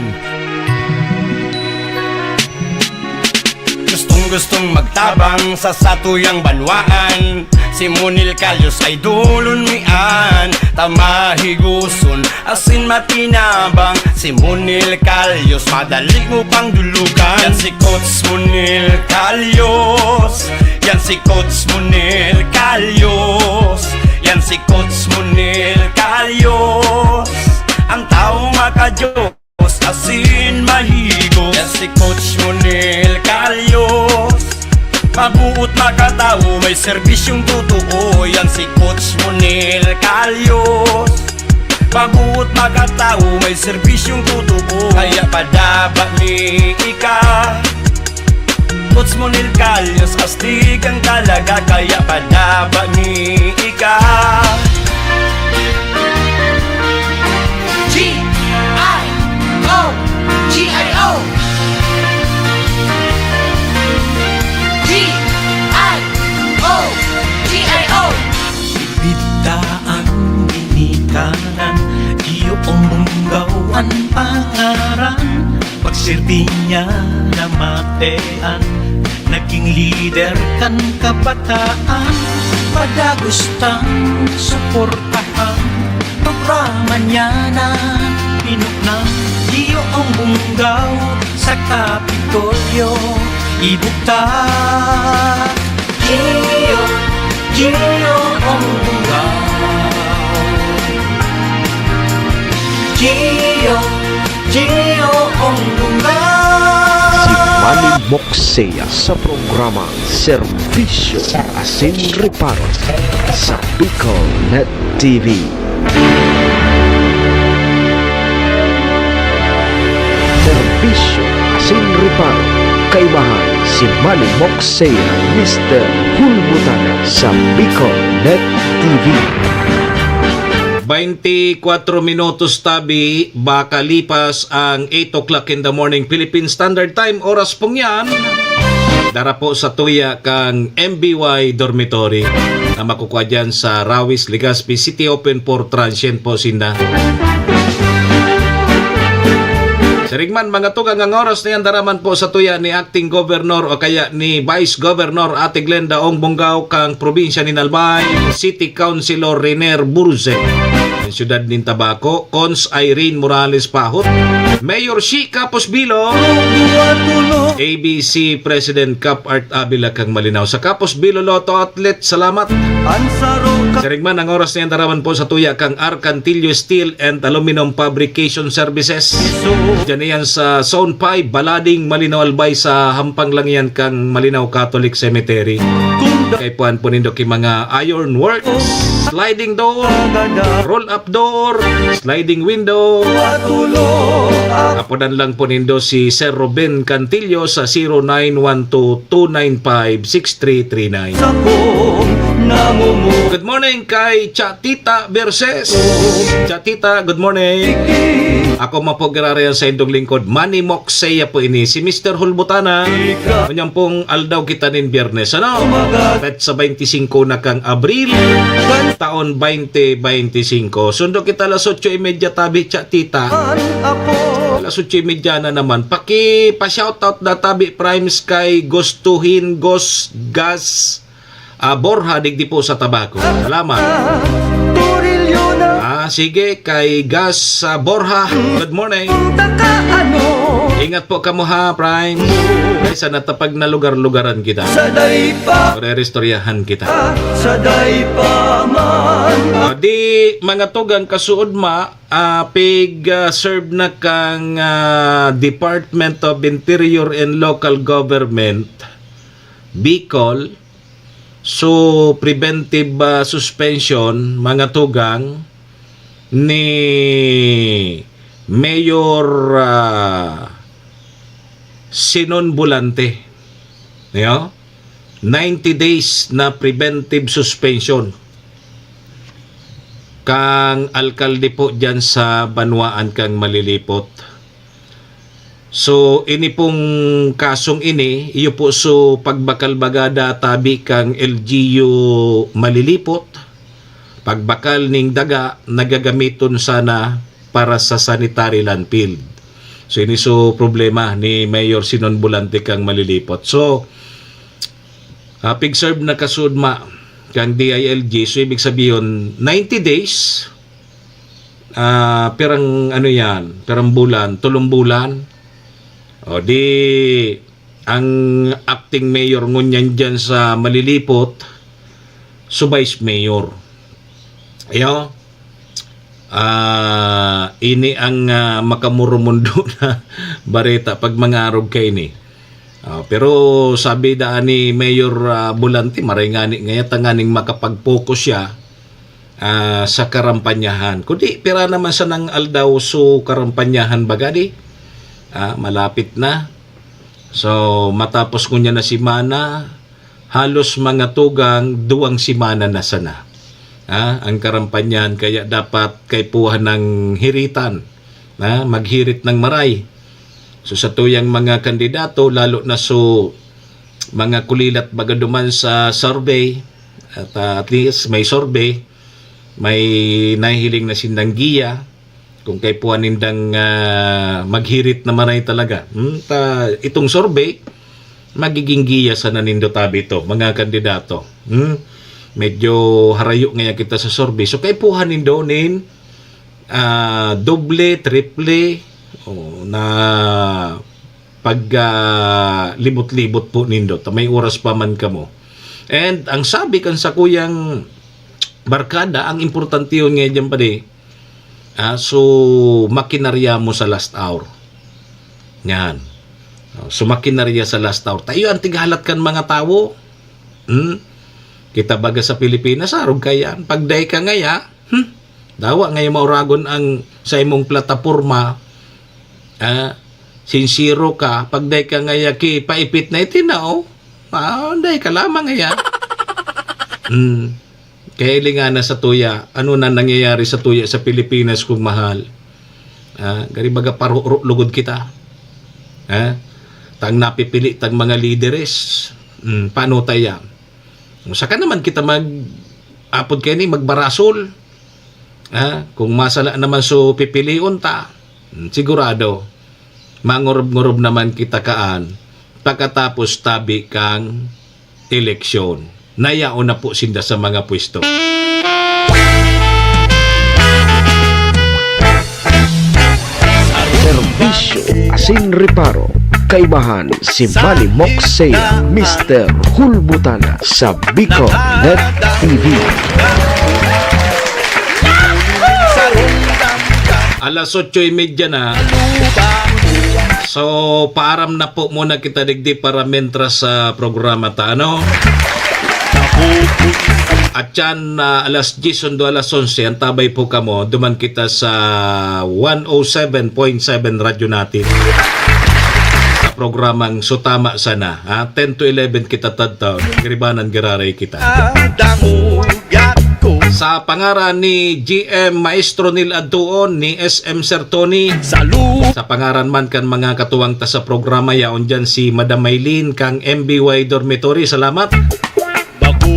S14: Gustong magtabang sa satuyang banwaan, si Munil Calyos ay dulon mian. Tamahiguson asin matinabang, si Munil Calyos madali mo pang dulugan. Yan si Coach Munil Calyos, yan si Coach Munil Calyos, yan si Coach Munil Calyos. Ang tao makajos asin mahigos. Yan si Coach Munil Calyos, mabuot makatao, may serbisyong totoo. Yan si Coach Munil Calyos, mabuot makatao, may serbisyong totoo. Kaya padaba ni ika, Coach Munil Calyos, astig ang talaga. Kaya padaba ni ika. G-I-O, G-I-O, G-I-O, G-I-O.
S2: Ibitaan, binikanan, iyong munggawan pangaran. Pagsilbi niya na matean, naging leader kan kabataan. Padagustang suportahan, programa niya na pinuknang. Iyong munggaw sa Kapitolyo ibukta. Iyong munggaw, iyong munggaw.
S8: Si Manny Moksea sa programa Serbisyo Asin Reparo sa Bicol Net TV. Serbisyo Asin Reparo, kaibahan si Manny Moksea, Mr. Hulmutana sa Bicol Net TV.
S1: 24 minutos tabi, baka lipas ang 8 o'clock in the morning Philippine Standard Time. Oras pong yan. Dara po sa tuya kang MBY Dormitory na makukuha dyan sa Rawis, Legazpi City, open for transient po sinda. Sarigman mga tugang ang oras na yan, daraman po sa tuya ni Acting Governor o kaya ni Vice Governor Ate Glenda Ong Bonggaw kang probinsya ni Albay, City Councilor Rener Burze, Siyudad nin Tabaco, Cons Irene Morales Pahot, Mayor Shika Posbilo, ABC President Cap Art Abila kang Malinaw sa Kapos Bilo Lotto Outlet. Salamat. Sarigman ang oras na yan, daraman po sa tuya kang Arcantillo Steel and Aluminum Fabrication Services. Diyan yan sa Zone 5, Balading, Malinaw Albay sa hampang lang yan kang Malinaw Catholic Cemetery. Kay puan po nindo ki mga iron works, sliding door, roll up door, sliding window. Apodan lang po nindo si Sir Ruben Cantillo sa 0912-295-6339. Good morning kay Chatita Verses. Chatita, good morning. Ako mapograrayan sa indong lingkod, Manny Moksea po ini, si Mr. Hulbutana. Kanyang pong aldaw kita nin Biyernes, ano? At sa 25 na kang Abril, taon 2025. Sundo kita alas 8:30 tabi, Chatita. Alas 8:30 na naman. Pa-shoutout na tabi Primes kay Gustuhin Gas Borja digdi po sa Tabaco. Salamat. Sige, kay Gas Borja. Good morning. Ingat po kamo ha, Prime. Kaysa natapag na lugar-lugaran kita.
S12: Saday pa,
S1: Re-restoryahan kita.
S12: saday pa man.
S1: Di mga tugang kasuod serve na kang Department of Interior and Local Government Bicol. So preventive suspension mga tugang ni Mayor Sinon Bulante. 90 days na preventive suspension kang alkalde po dyan sa Banwaan kang Malilipot. So ini pong kasong ini iyo po so pagbakal-bagada tabi kang LGU Malilipot, pagbakal ning daga nagagamiton sana para sa sanitary landfill. So ini so problema ni Mayor Sinon Bulante kang Malilipot. So pig-serve na kasudma kang DILG, so ibig sabihin 90 days pirang ano yan, pirang bulan, 3 bulan. O di ang acting mayor ngunyan dyan sa Malilipot, so vice mayor. Ayo, ini ang makamurumundo na bareta pag mga arog kay ni. Pero sabi daan ni Mayor Bulante, maray ngani ngayon tanganing makapag-focus siya sa karampanyahan. Kundi pira naman sa nang aldaw so karampanyahan bagadi. Malapit na. So matapos ko niya na simana, halos mga tugang 2 simana na sana. Ang karampanyahan kaya dapat kay puhan ng hiritan. Maghirit ng maray. So sa tuyang mga kandidato, lalo na so mga kulilat bagaduman sa survey, at least may survey, may nahihiling na sindang giya, kung kay puan nindang maghirit na maray talaga. Itong survey, magiging giya sa nanindotabi ito, mga kandidato. Medyo harayo ngayon kita sa survey. So kay puhan nindonin, doble, triple, na pag libot-libot po nindot, may oras pa man kamo. And ang sabi kan sa kuyang barkada, ang importante yun ngayon pa di, so makinarya mo sa last hour. Yan. So makinarya sa last hour. Tayo ang tighalat kan mga tao. Kita baga sa Pilipinas, arog kayan. Pagday ka ngaya, dawa ngayon mauragon ang sa imong plataporma, sincero ka, pagday ka ngaya ki paipit na itinao, day ka lamang ngaya. Kaya linga na sa tuya, ano na nangyayari sa tuya sa Pilipinas kung mahal? Gari baga lugod kita. Tang napipili tang mga lideres. Paano tayo? Saka naman kita apod kayo ni magbarasol. Kung masala naman so pipilion ta, sigurado mangorob-ngorob naman kita kaan pagkatapos tabi kang eleksyon. Nayaon na po sinda sa mga pwesto.
S8: Serbisyo asin reparo. Kaibahan si Manny Moxea, Mr. Hulbutana sa Bicol Net TV.
S1: Alas 8:30 na. So, paaram na po muna kita digdi para mentras sa programa ta, ano? At yan, alas 10 o alas 11, ang tabay po kamo, duman kita sa 107.7 radyo natin. Sa programang Sutama Sana. 10 to 11 kita tadtaw. Giribanan giraray kita. Sa pangaran ni GM Maestro Nil Adtuon, ni SM Sir Tony. Sa pangaran man kan mga katuwang ta sa programa, yaon dyan si Madam Maylin kang MBY Dormitory. Salamat.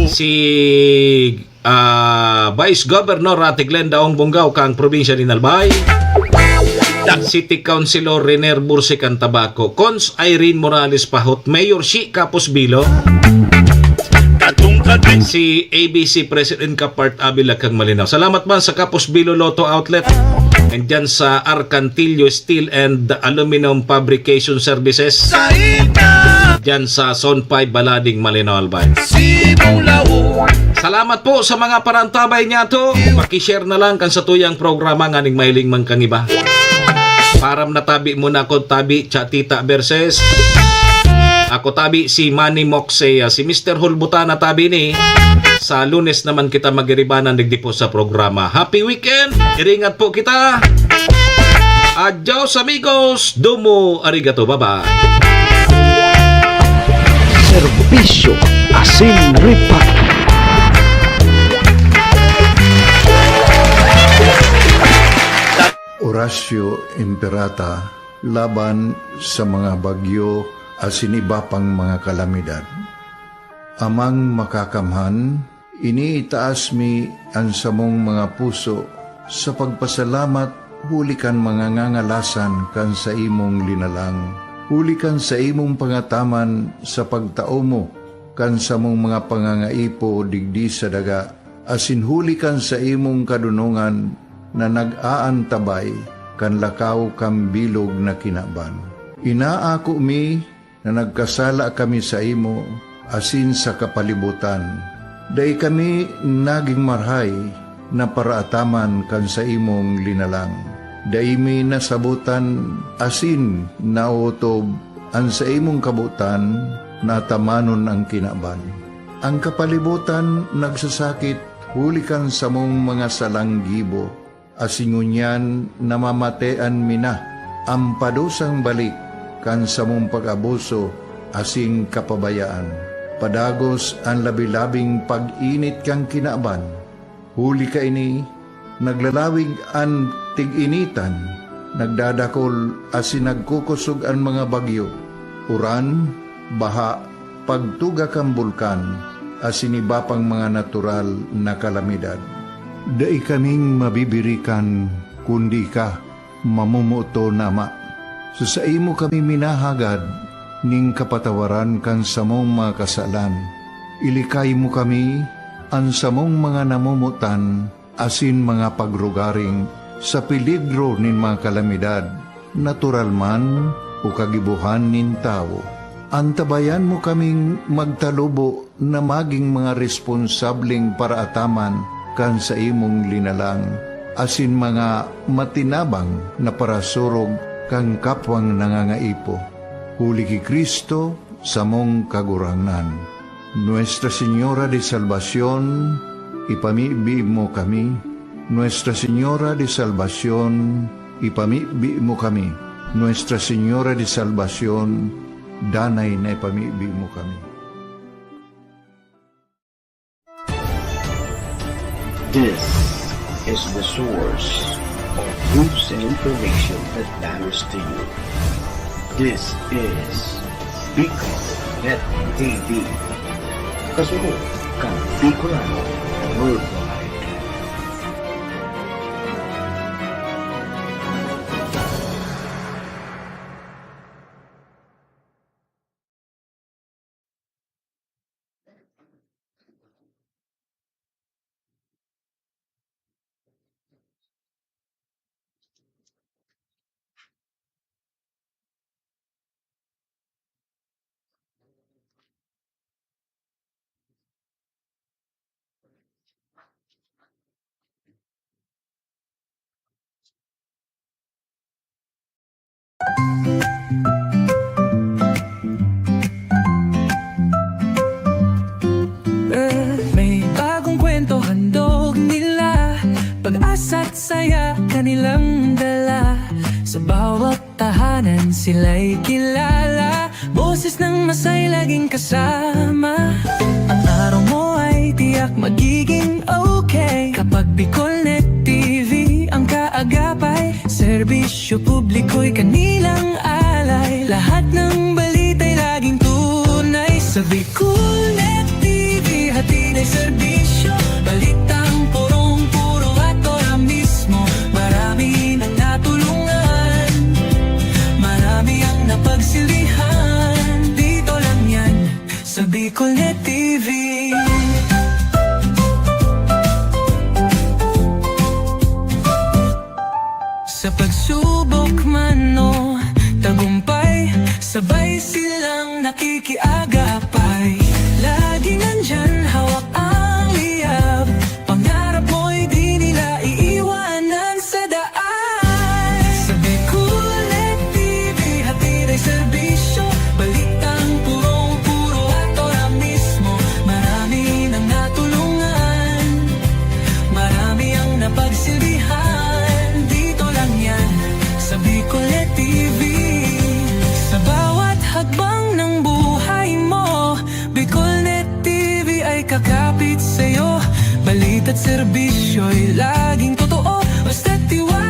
S1: Si Vice Governor Ratiglen Daong Bungaw kang probinsya ni Nalbay. City Councilor Rener Bursi kang Tabaco. Cons Irene Morales Pahot. Mayor Shi Capos Bilo. Si ABC President Kapart Abila kang Malinaw. Salamat man sa Capos Bilo Lotto Outlet. And dyan sa Arcantillo Steel and Aluminum Fabrication Services. Dyan sa Zone 5 Balading, Malinaw, Albay. Salamat po sa mga parantabay niya to. Pakishare na lang kan sa tuyang programa nga ning mailing man kang iba. Param natabi muna ko tabi Chatita Verses. Ako tabi si Manny Moxea, si Mr. Hulbutana tabi ni. Sa Lunes naman kita magiribanan digdi po sa programa. Happy weekend! Iringat po kita! Adios amigos! Domo arigato, bye-bye!
S8: Serbisyo Asin Reparo.
S11: Horacio Imperata laban sa mga bagyo asin iba pang mga kalamidad. Amang makakamhan, iniitaas mi ang samong mga puso sa pagpasalamat hulikan mga ngangalasan kan sa imong linalang. Hulikan sa imong pangataman sa pagtao mo kan sa mong mga pangangaipo digdi sa daga. Asin hulikan sa imong kadunungan na nag-aantabay kan lakaw kang bilog na kinaban. Inaako mi na nagkasala kami sa imo asin sa kapalibutan. Day kami naging marhay na paraataman kan sa imong linalang. Day mi nasabutan asin nautob ang sa imong kabutan na tamanon ang kinaban. Ang kapalibutan nagsasakit hulikan sa mong mga salanggibo. Asingunyan namamatean mina ang padusang balik kan sa mong pag-abuso asing kapabayaan. Padagos ang labi-labing pag-init kang kinaban. Huli ka ini, naglalawig ang tig-initan, nagdadakol asin nagkukusog ang mga bagyo. Uran, baha, pagtuga kang bulkan, asin iba pang mga natural na kalamidad. Dai kaming mabibirikan kundi ka mamumuto nama. Sa imo kami minahagad ning kapatawaran kan samong mga kasalan. Ilikay mo kami ang samong mga namumutan asin mga pagrugaring sa peligro nin mga kalamidad, natural man o kagibuhan nin tao. Antabayan mo kaming magtalubo na maging mga responsableng paraataman kan sa imong linalang, asin mga matinabang na parasurog kang kapwang nangangaipo. Huli ki Kristo sa mong kagurangan. Nuestra Señora de Salvación, ipamibi mo kami. Nuestra Señora de Salvación, ipamibi mo kami. Nuestra Señora de Salvación, danay na ipamibi mo kami.
S8: This is the source of news and information that matters to you. This is Bicol Net TV. Kasunod kang Bicolano Worldwide.
S13: May bagong kwento handog nila, pag-asa't saya kanilang dala. Sa bawat tahanan sila'y kilala, boses ng masay laging kasama. Ang araw mo ay tiyak magiging okay kapag Bicolnet TV ang kaagapay. Serbisyo publiko'y kanilang alay, lahat ng balita'y laging tunay. Sa Bicolnet TV hatid ay serbisyo, balitang purong-puro at ora mismo. Marami nang natulungan, marami ang napagsilihan. Dito lang yan sa Bicolnet TV. Sa pagsubok man o tagumpay, sabay silang nakikiagapay. Laging nandyan, hawak ang liyab, pangarap mo'y di nila iiwanan sa daan. Sa Bicolnet TV, hatid ay serbisyo, balitang purong-puro at ora mismo. Marami nang natulungan, marami ang napagsilbihan. Dito lang yan, sa Bicolnet TV. Sa bawat hakbang ng buhay mo, Bicolnet TV ay kakapit sa'yo. Balita't serbisyo'y laging totoo, basta't tiwala.